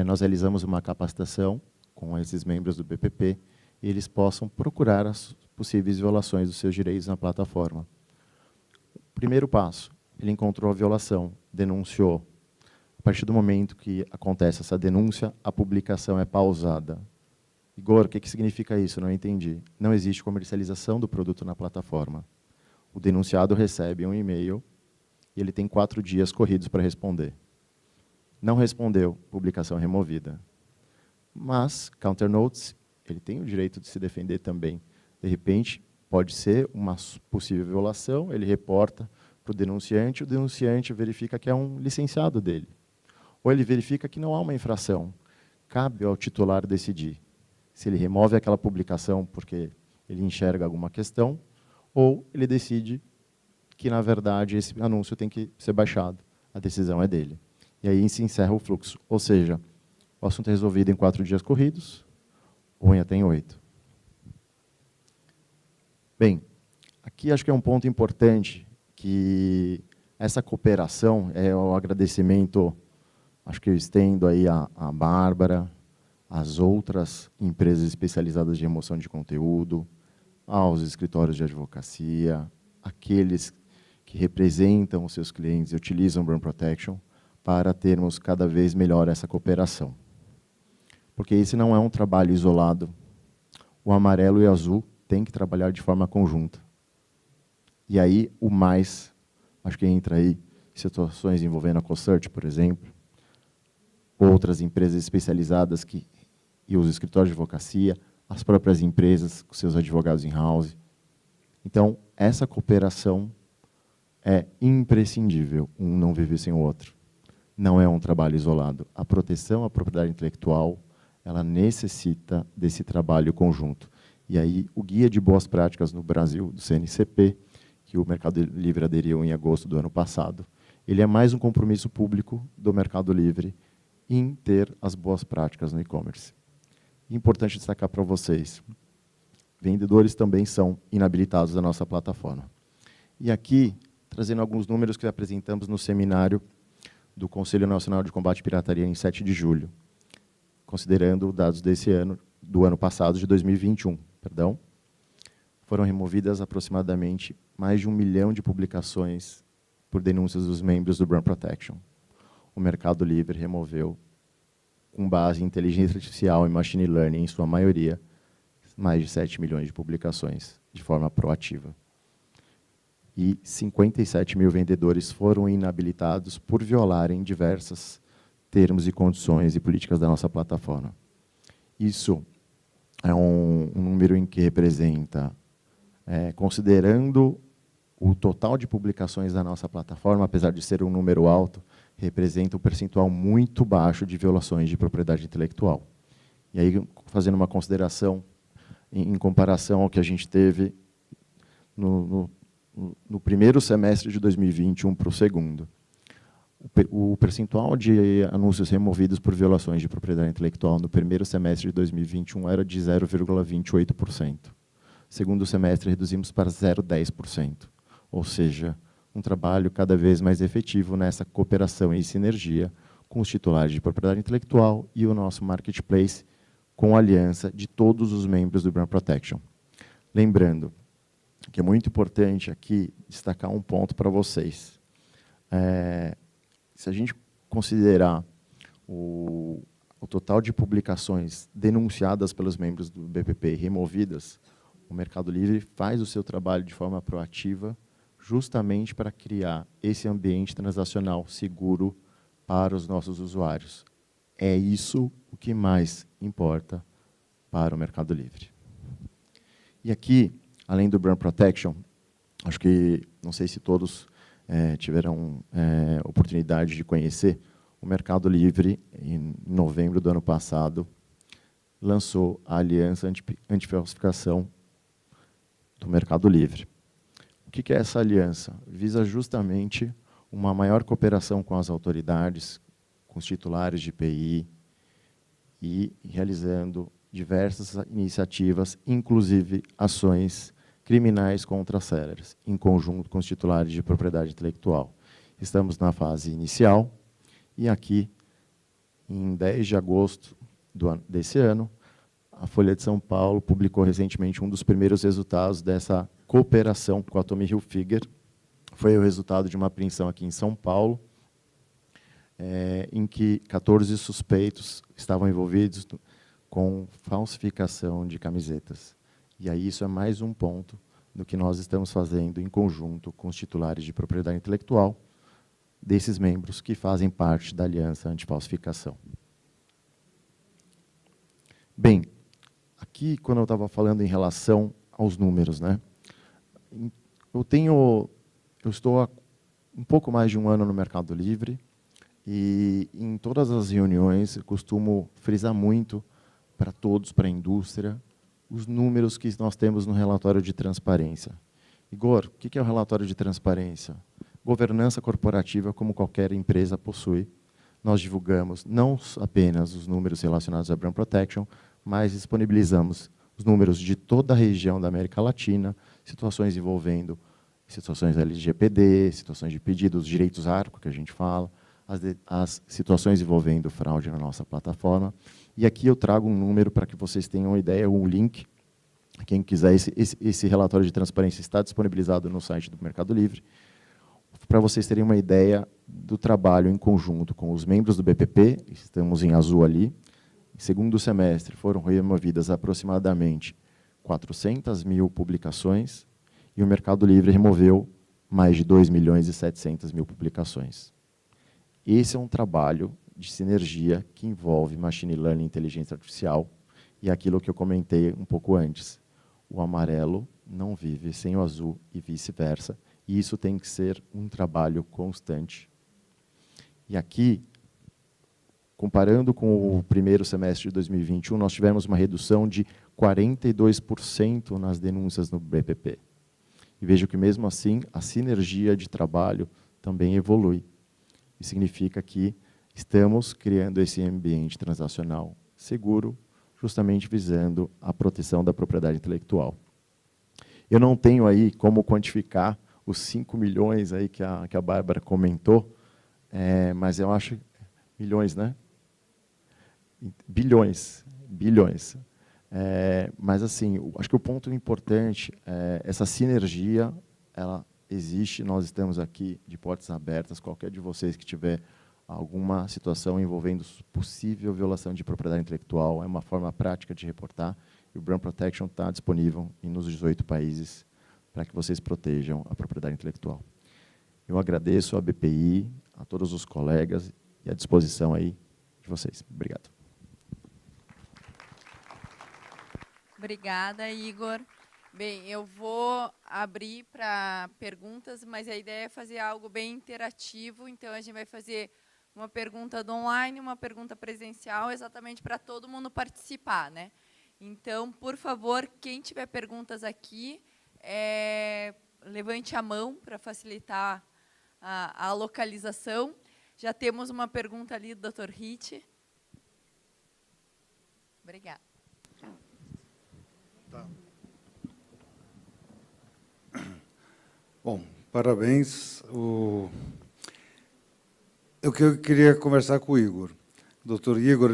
nós realizamos uma capacitação com esses membros do BPP, e eles possam procurar as possíveis violações dos seus direitos na plataforma. Primeiro passo, ele encontrou a violação, denunciou. A partir do momento que acontece essa denúncia, a publicação é pausada. Igor, o que significa isso? Não entendi. Não existe comercialização do produto na plataforma. O denunciado recebe um e-mail e ele tem 4 dias corridos para responder. Não respondeu, publicação removida. Mas, counter notes, ele tem o direito de se defender também. De repente, pode ser uma possível violação, ele reporta para o denunciante verifica que é um licenciado dele. Ou ele verifica que não há uma infração. Cabe ao titular decidir se ele remove aquela publicação porque ele enxerga alguma questão, ou ele decide que, na verdade, esse anúncio tem que ser baixado. A decisão é dele. E aí se encerra o fluxo. Ou seja, o assunto é resolvido em 4 dias corridos, ou em até em 8. Bem, aqui acho que é um ponto importante, que essa cooperação, é o agradecimento, acho que eu estendo aí a Bárbara, às outras empresas especializadas de remoção de conteúdo, aos escritórios de advocacia, aqueles que representam os seus clientes e utilizam o Brand Protection, para termos cada vez melhor essa cooperação. Porque esse não é um trabalho isolado. O amarelo e o azul têm que trabalhar de forma conjunta. E aí, o mais, acho que entra aí situações envolvendo a CoSearch, por exemplo, outras empresas especializadas que e os escritórios de advocacia, as próprias empresas, com seus advogados in-house. Então, essa cooperação é imprescindível, um não vive sem o outro. Não é um trabalho isolado. A proteção à propriedade intelectual, ela necessita desse trabalho conjunto. E aí, o Guia de Boas Práticas no Brasil, do CNCP, que o Mercado Livre aderiu em agosto do ano passado, ele é mais um compromisso público do Mercado Livre em ter as boas práticas no e-commerce. Importante destacar para vocês, vendedores também são inabilitados da nossa plataforma. E aqui, trazendo alguns números que apresentamos no seminário do Conselho Nacional de Combate à Pirataria em 7 de julho, considerando dados desse ano, do ano passado, de 2021, perdão, foram removidas aproximadamente mais de 1 milhão de publicações por denúncias dos membros do Brand Protection. O Mercado Livre removeu, com base em inteligência artificial e machine learning, em sua maioria, mais de 7 milhões de publicações de forma proativa. E 57 mil vendedores foram inabilitados por violarem diversos termos e condições e políticas da nossa plataforma. Isso é um número em que representa, considerando o total de publicações da nossa plataforma, apesar de ser um número alto, representa um percentual muito baixo de violações de propriedade intelectual. E aí, fazendo uma consideração em comparação ao que a gente teve no primeiro semestre de 2021 para o segundo, o percentual de anúncios removidos por violações de propriedade intelectual no primeiro semestre de 2021 era de 0,28%. Segundo semestre, reduzimos para 0,10%. Ou seja, um trabalho cada vez mais efetivo nessa cooperação e sinergia com os titulares de propriedade intelectual e o nosso marketplace, com a aliança de todos os membros do Brand Protection. Lembrando que é muito importante aqui destacar um ponto para vocês. Se a gente considerar o total de publicações denunciadas pelos membros do BPP e removidas, o Mercado Livre faz o seu trabalho de forma proativa, justamente para criar esse ambiente transacional seguro para os nossos usuários. É isso o que mais importa para o Mercado Livre. E aqui, além do Brand Protection, acho que, não sei se todos tiveram oportunidade de conhecer, o Mercado Livre, em novembro do ano passado, lançou a Aliança Antifalsificação do Mercado Livre. O que é essa aliança? Visa justamente uma maior cooperação com as autoridades, com os titulares de IPI, e realizando diversas iniciativas, inclusive ações criminais contra sellers, em conjunto com os titulares de propriedade intelectual. Estamos na fase inicial, e aqui, em 10 de agosto desse ano, a Folha de São Paulo publicou recentemente um dos primeiros resultados dessa cooperação com a Tommy Hilfiger. Foi o resultado de uma apreensão aqui em São Paulo, em que 14 suspeitos estavam envolvidos com falsificação de camisetas. E aí isso é mais um ponto do que nós estamos fazendo em conjunto com os titulares de propriedade intelectual desses membros que fazem parte da Aliança Antifalsificação. Bem, aqui, quando eu estava falando em relação aos números, né? Eu estou há um pouco mais de um ano no Mercado Livre e em todas as reuniões eu costumo frisar muito para todos, para a indústria, os números que nós temos no relatório de transparência. Igor, o que é o relatório de transparência? Governança corporativa, como qualquer empresa possui. Nós divulgamos não apenas os números relacionados à Brand Protection, mas disponibilizamos os números de toda a região da América Latina, situações envolvendo situações LGPD, situações de pedidos, direitos ARCO, que a gente fala, as situações envolvendo fraude na nossa plataforma. E aqui eu trago um número para que vocês tenham uma ideia, um link. Quem quiser, esse relatório de transparência está disponibilizado no site do Mercado Livre, para vocês terem uma ideia do trabalho em conjunto com os membros do BPP, estamos em azul ali. Em segundo semestre, foram removidas aproximadamente 400 mil publicações, e o Mercado Livre removeu mais de 2.700.000 publicações. Esse é um trabalho de sinergia que envolve machine learning e inteligência artificial, E aquilo que eu comentei um pouco antes, o amarelo não vive sem o azul e vice-versa, e isso tem que ser um trabalho constante. E aqui, comparando com o primeiro semestre de 2021, nós tivemos uma redução de 42% nas denúncias no BPP. E vejo que, mesmo assim, a sinergia de trabalho também evolui. Isso significa que estamos criando esse ambiente transacional seguro, justamente visando a proteção da propriedade intelectual. Eu não tenho aí como quantificar os 5 milhões aí que a Bárbara comentou, mas eu acho... Milhões, né? Bilhões. Mas, assim, acho que o ponto importante é essa sinergia, ela existe, nós estamos aqui de portas abertas, qualquer de vocês que tiver alguma situação envolvendo possível violação de propriedade intelectual, é uma forma prática de reportar, e o Brand Protection está disponível nos 18 países para que vocês protejam a propriedade intelectual. Eu agradeço à BPI, a todos os colegas, e à disposição aí de vocês. Obrigado. Obrigada, Igor. Bem, eu vou abrir para perguntas, mas a ideia é fazer algo bem interativo, então a gente vai fazer uma pergunta do online, uma pergunta presencial, exatamente para todo mundo participar, né? Então, por favor, quem tiver perguntas aqui, levante a mão para facilitar a localização. Já temos uma pergunta ali do Dr. Ritt. Obrigada. Tá. Bom, parabéns. Eu queria conversar com o Igor. O doutor Igor,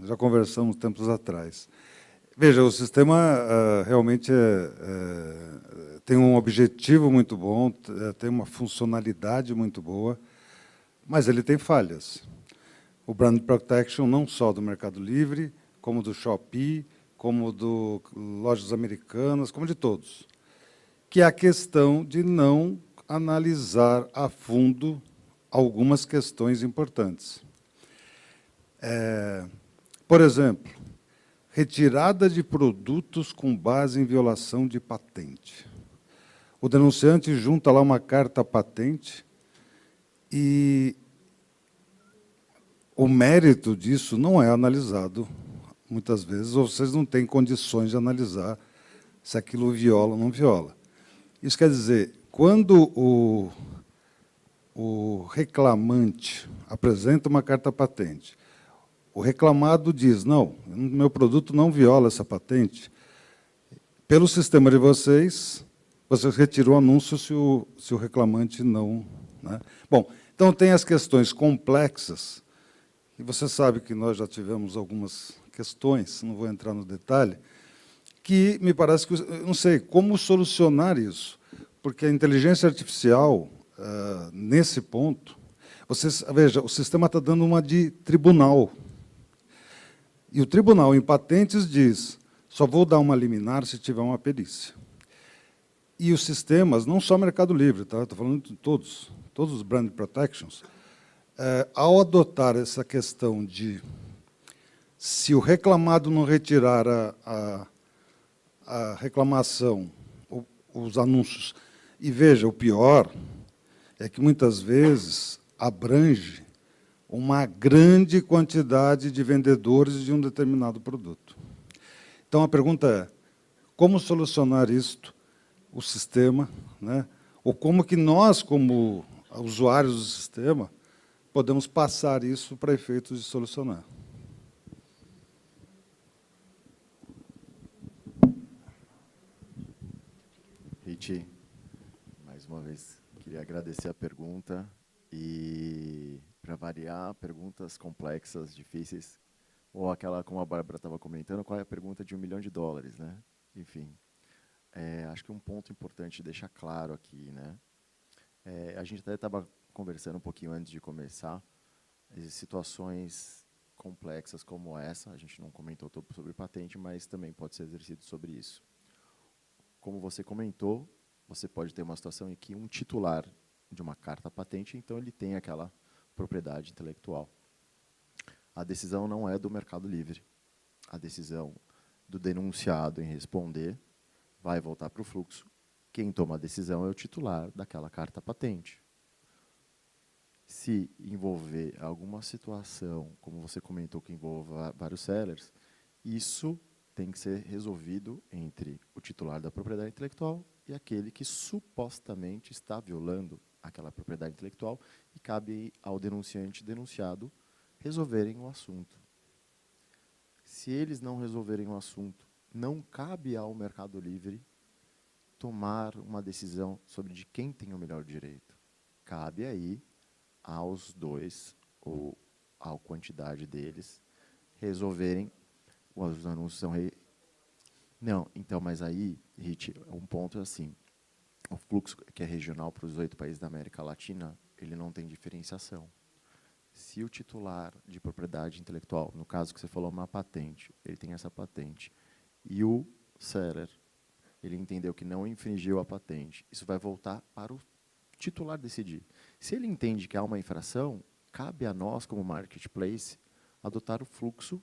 já conversamos tempos atrás. Veja, o sistema realmente tem um objetivo muito bom, tem uma funcionalidade muito boa, mas ele tem falhas. O Brand Protection, não só do Mercado Livre, como do Shopee, como do Lojas Americanas, como de todos, que é a questão de não analisar a fundo algumas questões importantes. Por exemplo, retirada de produtos com base em violação de patente. O denunciante junta lá uma carta patente e o mérito disso não é analisado, muitas vezes, ou vocês não têm condições de analisar se aquilo viola ou não viola. Isso quer dizer, quando o reclamante apresenta uma carta patente, o reclamado diz, não, meu produto não viola essa patente, pelo sistema de vocês retiram o anúncio se o reclamante não... Né? Bom, então tem as questões complexas, e você sabe que nós já tivemos algumas questões, não vou entrar no detalhe, que me parece que, eu não sei, como solucionar isso, porque a inteligência artificial, nesse ponto, veja, o sistema está dando uma de tribunal, e o tribunal em patentes diz, só vou dar uma liminar se tiver uma perícia. E os sistemas, não só Mercado Livre, tá? Estou falando de todos os Brand Protections, ao adotar essa questão de, se o reclamado não retirar a reclamação, os anúncios, e veja, o pior é que muitas vezes abrange uma grande quantidade de vendedores de um determinado produto. Então, a pergunta é, como solucionar isto, o sistema, né? Ou como que nós, como usuários do sistema, podemos passar isso para efeitos de solucionar? Ritt, mais uma vez, queria agradecer a pergunta e, para variar, perguntas complexas, difíceis, ou aquela, como a Bárbara estava comentando, qual é a pergunta de $1 milhão, né? Enfim, acho que um ponto importante deixar claro aqui, né? A gente até estava conversando um pouquinho antes de começar, situações complexas como essa, a gente não comentou todo sobre patente, mas também pode ser exercido sobre isso. Como você comentou, você pode ter uma situação em que um titular de uma carta patente, então ele tem aquela propriedade intelectual. A decisão não é do Mercado Livre. A decisão do denunciado em responder vai voltar para o fluxo. Quem toma a decisão é o titular daquela carta patente. Se envolver alguma situação, como você comentou, que envolva vários sellers, isso tem que ser resolvido entre o titular da propriedade intelectual e aquele que supostamente está violando aquela propriedade intelectual, e cabe ao denunciante e denunciado resolverem o assunto. Se eles não resolverem o assunto, não cabe ao Mercado Livre tomar uma decisão sobre de quem tem o melhor direito. Cabe aí aos dois, ou à quantidade deles, resolverem. Os anúncios são... Não, então, mas aí, Rit, um ponto é assim, o fluxo que é regional para os 8 países da América Latina, ele não tem diferenciação. Se o titular de propriedade intelectual, no caso que você falou, uma patente, ele tem essa patente, e o seller, ele entendeu que não infringiu a patente, isso vai voltar para o titular decidir. Se ele entende que há uma infração, cabe a nós, como marketplace, adotar o fluxo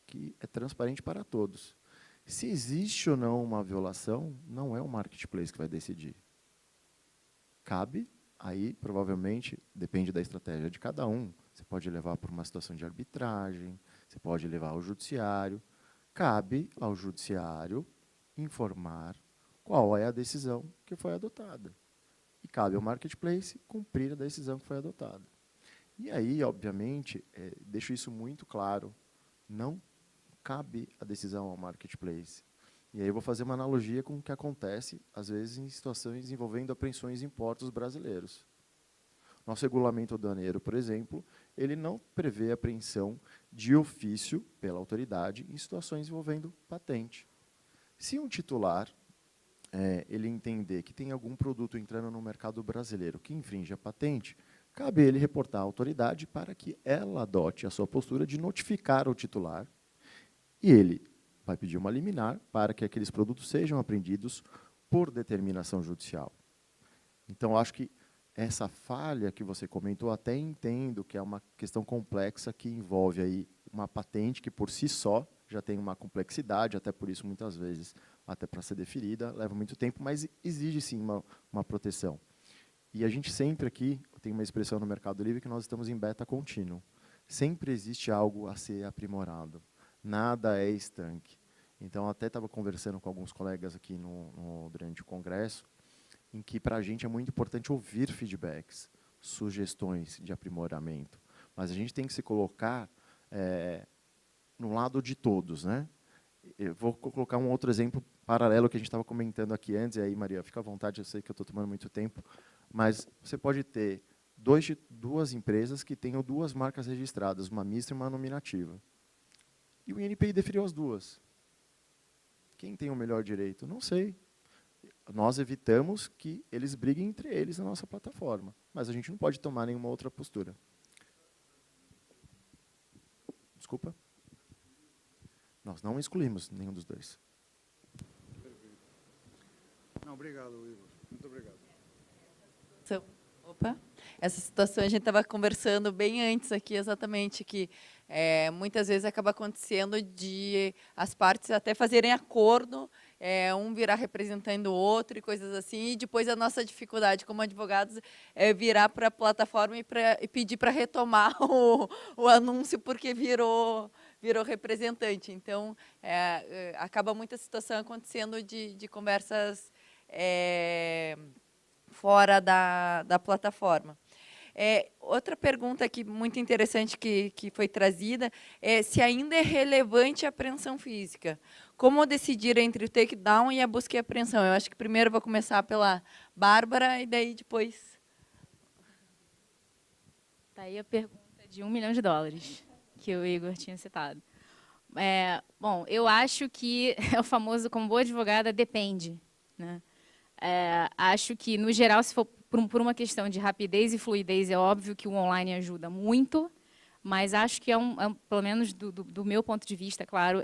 que é transparente para todos. Se existe ou não uma violação, não é o marketplace que vai decidir. Cabe, aí provavelmente, depende da estratégia de cada um, você pode levar por uma situação de arbitragem, você pode levar ao judiciário. Cabe ao judiciário informar qual é a decisão que foi adotada. E cabe ao marketplace cumprir a decisão que foi adotada. E aí, obviamente, deixo isso muito claro, não cabe a decisão ao marketplace. E aí eu vou fazer uma analogia com o que acontece, às vezes, em situações envolvendo apreensões em portos brasileiros. Nosso regulamento aduaneiro, por exemplo, ele não prevê apreensão de ofício pela autoridade em situações envolvendo patente. Se um titular ele entender que tem algum produto entrando no mercado brasileiro que infringe a patente, cabe ele reportar à autoridade para que ela adote a sua postura de notificar o titular, e ele vai pedir uma liminar para que aqueles produtos sejam apreendidos por determinação judicial. Então, acho que essa falha que você comentou, até entendo que é uma questão complexa que envolve aí uma patente que, por si só, já tem uma complexidade, até por isso, muitas vezes, até para ser deferida, leva muito tempo, mas exige, sim, uma proteção. E a gente sempre aqui, tem uma expressão no Mercado Livre que nós estamos em beta contínuo. Sempre existe algo a ser aprimorado. Nada é estanque. Então, até estava conversando com alguns colegas aqui durante o congresso, em que, para a gente, é muito importante ouvir feedbacks, sugestões de aprimoramento. Mas a gente tem que se colocar no lado de todos, né? Eu vou colocar um outro exemplo paralelo que a gente estava comentando aqui antes, e aí, Maria, fica à vontade, eu sei que eu estou tomando muito tempo, mas você pode ter duas empresas que tenham 2 marcas registradas, uma mista e uma nominativa. E o INPI deferiu as 2. Quem tem o melhor direito? Não sei. Nós evitamos que eles briguem entre eles na nossa plataforma, mas a gente não pode tomar nenhuma outra postura. Desculpa? Nós não excluímos nenhum dos 2. Não, obrigado, Igor. Muito obrigado. Opa. Essa situação a gente estava conversando bem antes aqui, exatamente, que muitas vezes acaba acontecendo de as partes até fazerem acordo, um virar representando o outro e coisas assim, e depois a nossa dificuldade como advogados é virar para a plataforma e pedir para retomar o anúncio porque virou representante. Então, acaba muita situação acontecendo de conversas fora da plataforma. Outra pergunta aqui muito interessante que foi trazida é se ainda é relevante a apreensão física. Como decidir entre o takedown e a busca e apreensão? Eu acho que primeiro vou começar pela Bárbara e daí depois... Está aí a pergunta de $1 milhão que o Igor tinha citado. Bom, eu acho que é o famoso, como boa advogada, depende, né? Acho que, no geral, se for por uma questão de rapidez e fluidez, é óbvio que o online ajuda muito, mas acho que pelo menos do meu ponto de vista, claro,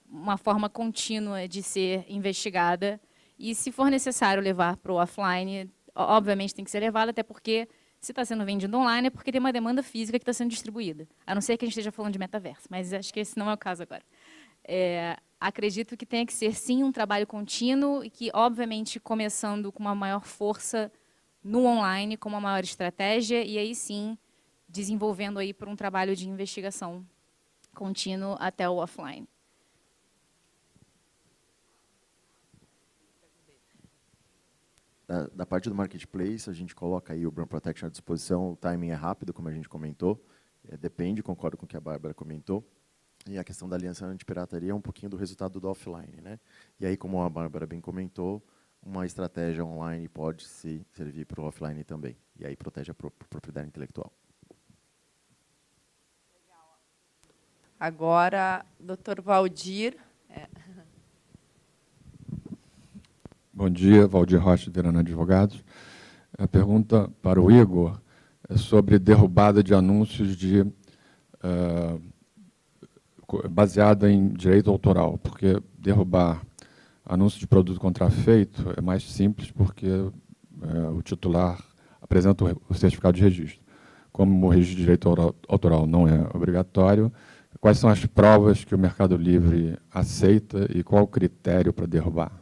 uma forma contínua de ser investigada, e se for necessário levar para o offline, obviamente tem que ser levado, até porque se está sendo vendido online é porque tem uma demanda física que está sendo distribuída, a não ser que a gente esteja falando de metaverso, mas acho que esse não é o caso agora. acredito que tenha que ser, sim, um trabalho contínuo e que, obviamente, começando com uma maior força no online, com uma maior estratégia, e aí, sim, desenvolvendo aí por um trabalho de investigação contínuo até o offline. Da parte do marketplace, a gente coloca aí o Brand Protection à disposição, o timing é rápido, como a gente comentou, depende, concordo com o que a Bárbara comentou, e a questão da aliança antipirataria é um pouquinho do resultado do offline, né? E aí, como a Bárbara bem comentou, uma estratégia online pode se servir para o offline também, e aí protege a propriedade intelectual. Agora, Dr. Valdir. Bom dia, Valdir Rocha, Verano Advogados. A pergunta para o Igor é sobre derrubada de anúncios baseada em direito autoral, porque derrubar anúncio de produto contrafeito é mais simples porque o titular apresenta o certificado de registro. Como o registro de direito autoral não é obrigatório, quais são as provas que o Mercado Livre aceita e qual o critério para derrubar?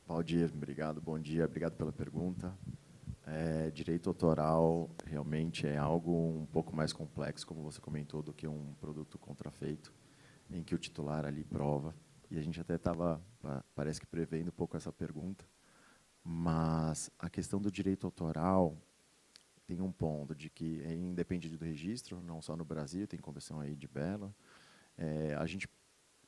Valdir, obrigado, bom dia, obrigado pela pergunta. Direito autoral realmente é algo um pouco mais complexo, como você comentou, do que um produto contrafeito, em que o titular ali prova. E a gente até estava, parece que prevendo um pouco essa pergunta, mas a questão do direito autoral tem um ponto de que independe do registro, não só no Brasil, tem convenção aí de Berna.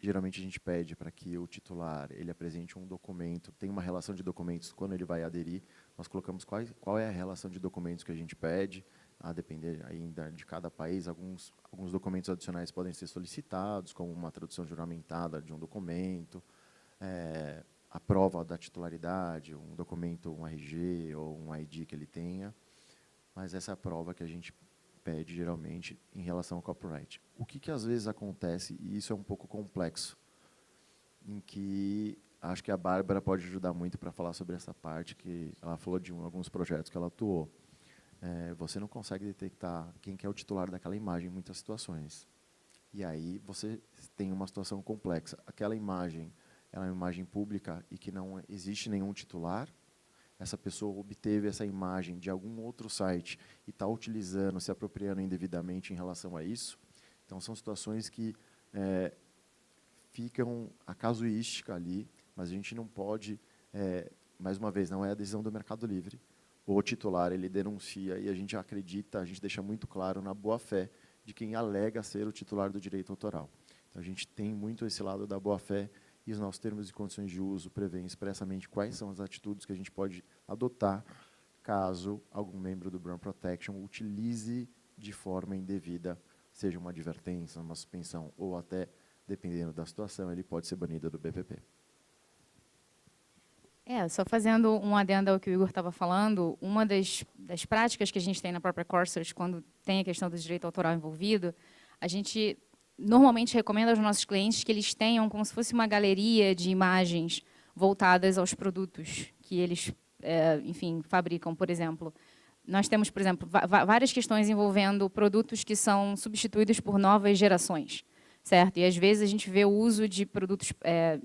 Geralmente a gente pede para que o titular ele apresente um documento, tem uma relação de documentos quando ele vai aderir, nós colocamos qual é a relação de documentos que a gente pede, a depender ainda de cada país, alguns documentos adicionais podem ser solicitados, como uma tradução juramentada de um documento, a prova da titularidade, um documento, um RG ou um ID que ele tenha, mas essa é a prova que a gente pede geralmente em relação ao copyright. O que às vezes acontece, e isso é um pouco complexo, em que acho que a Bárbara pode ajudar muito para falar sobre essa parte, que ela falou de alguns projetos que ela atuou. Você não consegue detectar quem que é o titular daquela imagem em muitas situações. E aí você tem uma situação complexa. Aquela imagem ela é uma imagem pública e que não existe nenhum titular, essa pessoa obteve essa imagem de algum outro site e está utilizando, se apropriando indevidamente em relação a isso. Então, são situações que ficam a casuística ali, mas a gente não pode, mais uma vez, não é a decisão do Mercado Livre. O titular, ele denuncia e a gente acredita, a gente deixa muito claro na boa-fé de quem alega ser o titular do direito autoral. Então, a gente tem muito esse lado da boa-fé, e os nossos termos e condições de uso prevêem expressamente quais são as atitudes que a gente pode adotar caso algum membro do Brand Protection utilize de forma indevida, seja uma advertência, uma suspensão, ou até, dependendo da situação, ele pode ser banido do BPP. Só fazendo um adendo ao que o Igor estava falando, uma das práticas que a gente tem na própria CoreSearch, quando tem a questão do direito autoral envolvido, a gente normalmente recomenda aos nossos clientes que eles tenham como se fosse uma galeria de imagens voltadas aos produtos que eles, enfim, fabricam, por exemplo. Nós temos, por exemplo, várias questões envolvendo produtos que são substituídos por novas gerações, certo? E, às vezes, a gente vê o uso de produtos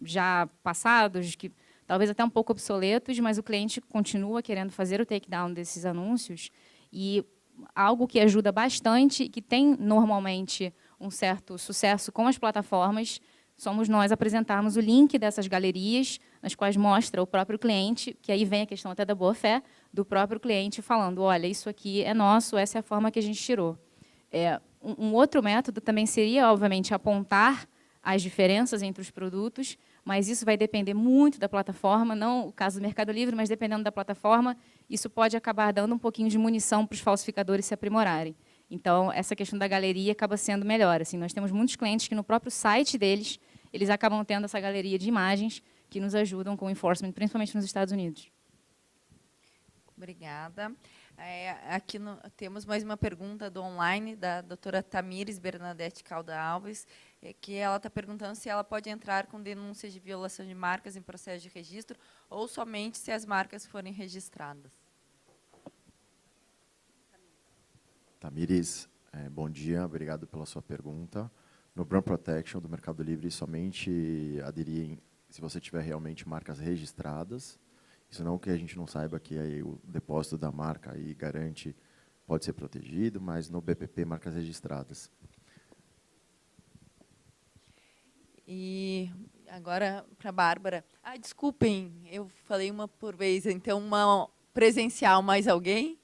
já passados, que talvez até um pouco obsoletos, mas o cliente continua querendo fazer o takedown desses anúncios. E algo que ajuda bastante, que tem normalmente um certo sucesso com as plataformas, somos nós apresentarmos o link dessas galerias, nas quais mostra o próprio cliente, que aí vem a questão até da boa-fé, do próprio cliente falando, olha, isso aqui é nosso, essa é a forma que a gente tirou. Um outro método também seria, obviamente, apontar as diferenças entre os produtos, mas isso vai depender muito da plataforma, não o caso do Mercado Livre, mas dependendo da plataforma, isso pode acabar dando um pouquinho de munição para os falsificadores se aprimorarem. Então, essa questão da galeria acaba sendo melhor. Assim, nós temos muitos clientes que no próprio site deles, eles acabam tendo essa galeria de imagens que nos ajudam com o enforcement, principalmente nos Estados Unidos. Obrigada. Aqui temos mais uma pergunta do online, da doutora Tamires Bernadette Calda Alves, que ela está perguntando se ela pode entrar com denúncias de violação de marcas em processo de registro ou somente se as marcas forem registradas. Tamires, Bom dia, obrigado pela sua pergunta. No Brand Protection do Mercado Livre, somente aderir se você tiver realmente marcas registradas. Isso não que a gente não saiba que aí o depósito da marca aí garante, pode ser protegido, mas no BPP, marcas registradas. E agora para a Bárbara. Desculpem, eu falei uma por vez, então uma presencial, mais alguém?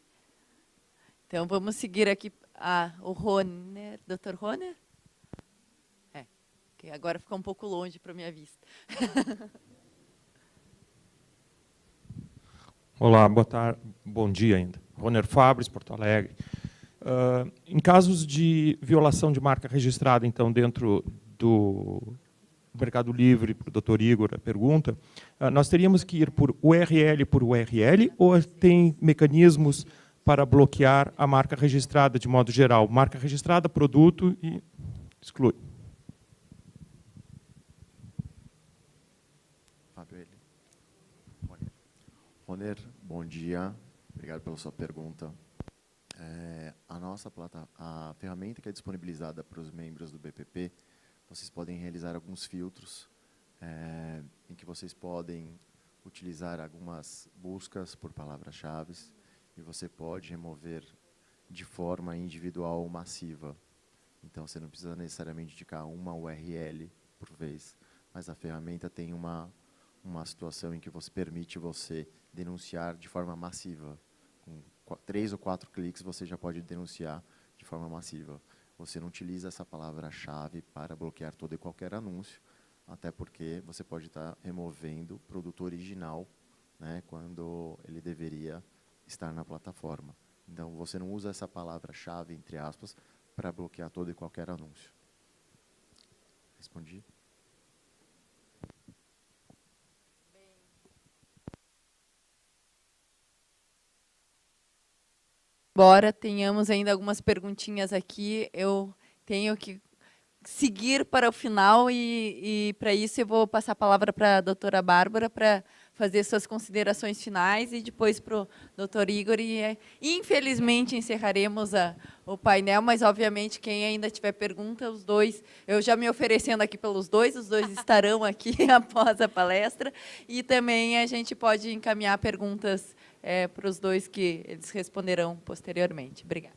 Então vamos seguir aqui o Roner, Dr. Roner? Que agora fica um pouco longe para a minha vista. Olá, boa tarde, bom dia ainda. Roner Fabres, Porto Alegre. Em casos de violação de marca registrada, então, dentro do Mercado Livre, para o Dr. Igor, a pergunta, nós teríamos que ir por URL ou tem mecanismos para bloquear a marca registrada de modo geral? Marca registrada, produto e exclui. Roner, bom dia. Obrigado pela sua pergunta. A ferramenta que é disponibilizada para os membros do BPP, vocês podem realizar alguns filtros em que vocês podem utilizar algumas buscas por palavras-chave e você pode remover de forma individual ou massiva. Então, você não precisa necessariamente indicar uma URL por vez, mas a ferramenta tem uma situação em que permite você denunciar de forma massiva. Com 3 ou 4 cliques, você já pode denunciar de forma massiva. Você não utiliza essa palavra-chave para bloquear todo e qualquer anúncio, até porque você pode estar removendo o produto original, né, quando ele deveria estar na plataforma. Então, você não usa essa palavra-chave, entre aspas, para bloquear todo e qualquer anúncio. Respondi? Embora tenhamos ainda algumas perguntinhas aqui, eu tenho que seguir para o final e para isso eu vou passar a palavra para a doutora Bárbara para fazer suas considerações finais e depois para o doutor Igor. E, infelizmente, encerraremos o painel, mas, obviamente, quem ainda tiver pergunta, os dois, eu já me oferecendo aqui pelos dois, os dois estarão aqui após a palestra, e também a gente pode encaminhar perguntas para os dois que eles responderão posteriormente. Obrigada.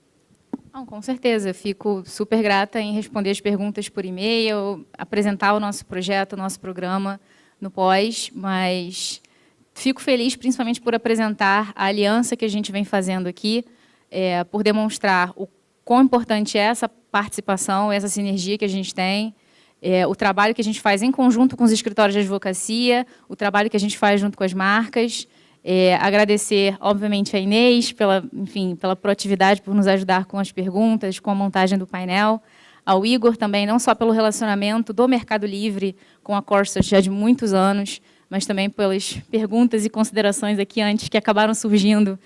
Não, com certeza, eu fico super grata em responder as perguntas por e-mail, apresentar o nosso projeto, o nosso programa no pós, mas fico feliz principalmente por apresentar a aliança que a gente vem fazendo aqui, por demonstrar o quão importante é essa participação, essa sinergia que a gente tem, o trabalho que a gente faz em conjunto com os escritórios de advocacia, o trabalho que a gente faz junto com as marcas. Agradecer, obviamente, a Inês pela proatividade, por nos ajudar com as perguntas, com a montagem do painel. Ao Igor também, não só pelo relacionamento do Mercado Livre com a Corsair já de muitos anos, mas também pelas perguntas e considerações aqui antes que acabaram surgindo,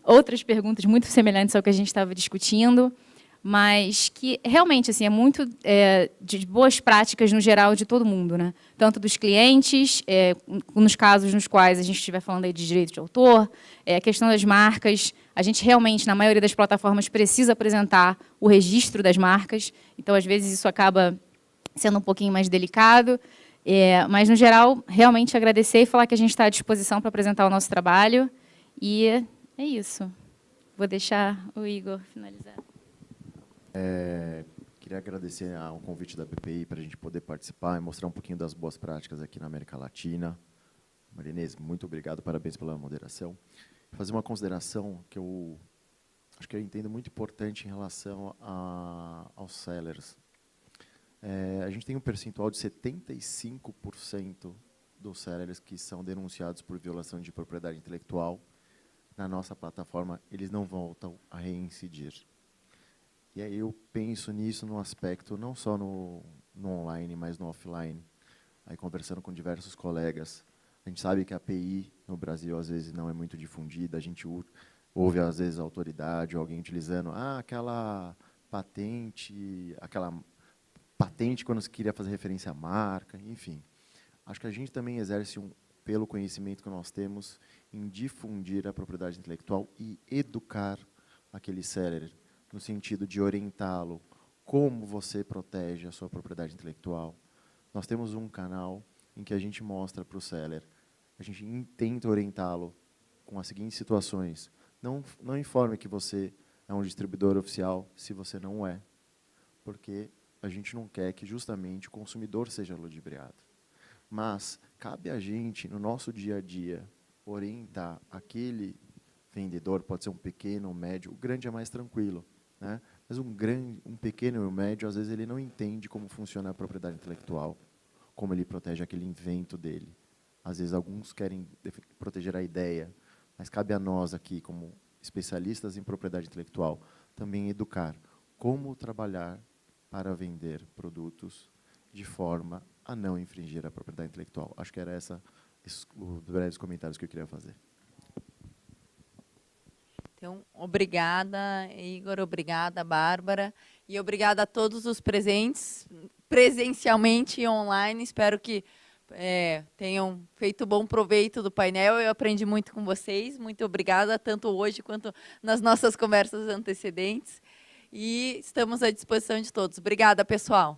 outras perguntas muito semelhantes ao que a gente estava discutindo, mas que realmente assim, é muito de boas práticas no geral de todo mundo, né? Tanto dos clientes, nos casos nos quais a gente estiver falando aí de direito de autor, a questão das marcas, a gente realmente, na maioria das plataformas, precisa apresentar o registro das marcas, então, às vezes, isso acaba sendo um pouquinho mais delicado, mas, no geral, realmente agradecer e falar que a gente está à disposição para apresentar o nosso trabalho, e é isso. Vou deixar o Igor finalizar. Queria agradecer ao convite da BPI para a gente poder participar e mostrar um pouquinho das boas práticas aqui na América Latina. Maria Inês, muito obrigado, parabéns pela moderação. Vou fazer uma consideração que eu acho que eu entendo muito importante em relação aos sellers. A gente tem um percentual de 75% dos sellers que são denunciados por violação de propriedade intelectual. Na nossa plataforma, eles não voltam a reincidir. E aí eu penso nisso no aspecto, não só no online, mas no offline. Aí conversando com diversos colegas, a gente sabe que a API no Brasil às vezes não é muito difundida, a gente ouve às vezes a autoridade, alguém utilizando aquela patente quando se queria fazer referência à marca, enfim. Acho que a gente também exerce pelo conhecimento que nós temos, em difundir a propriedade intelectual e educar aquele seller, no sentido de orientá-lo como você protege a sua propriedade intelectual. Nós temos um canal em que a gente mostra para o seller, a gente tenta orientá-lo com as seguintes situações. Não informe que você é um distribuidor oficial se você não é, porque a gente não quer que justamente o consumidor seja ludibriado. Mas cabe a gente, no nosso dia a dia, orientar aquele vendedor, pode ser um pequeno, um médio, o grande é mais tranquilo, né? Mas um pequeno e um médio, às vezes, ele não entende como funciona a propriedade intelectual, como ele protege aquele invento dele. Às vezes, alguns querem proteger a ideia, mas cabe a nós aqui, como especialistas em propriedade intelectual, também educar como trabalhar para vender produtos de forma a não infringir a propriedade intelectual. Acho que era os breves comentários que eu queria fazer. Então, obrigada, Igor, obrigada, Bárbara, e obrigada a todos os presentes, presencialmente e online. Espero que tenham feito bom proveito do painel. Eu aprendi muito com vocês. Muito obrigada, tanto hoje quanto nas nossas conversas antecedentes. E estamos à disposição de todos. Obrigada, pessoal.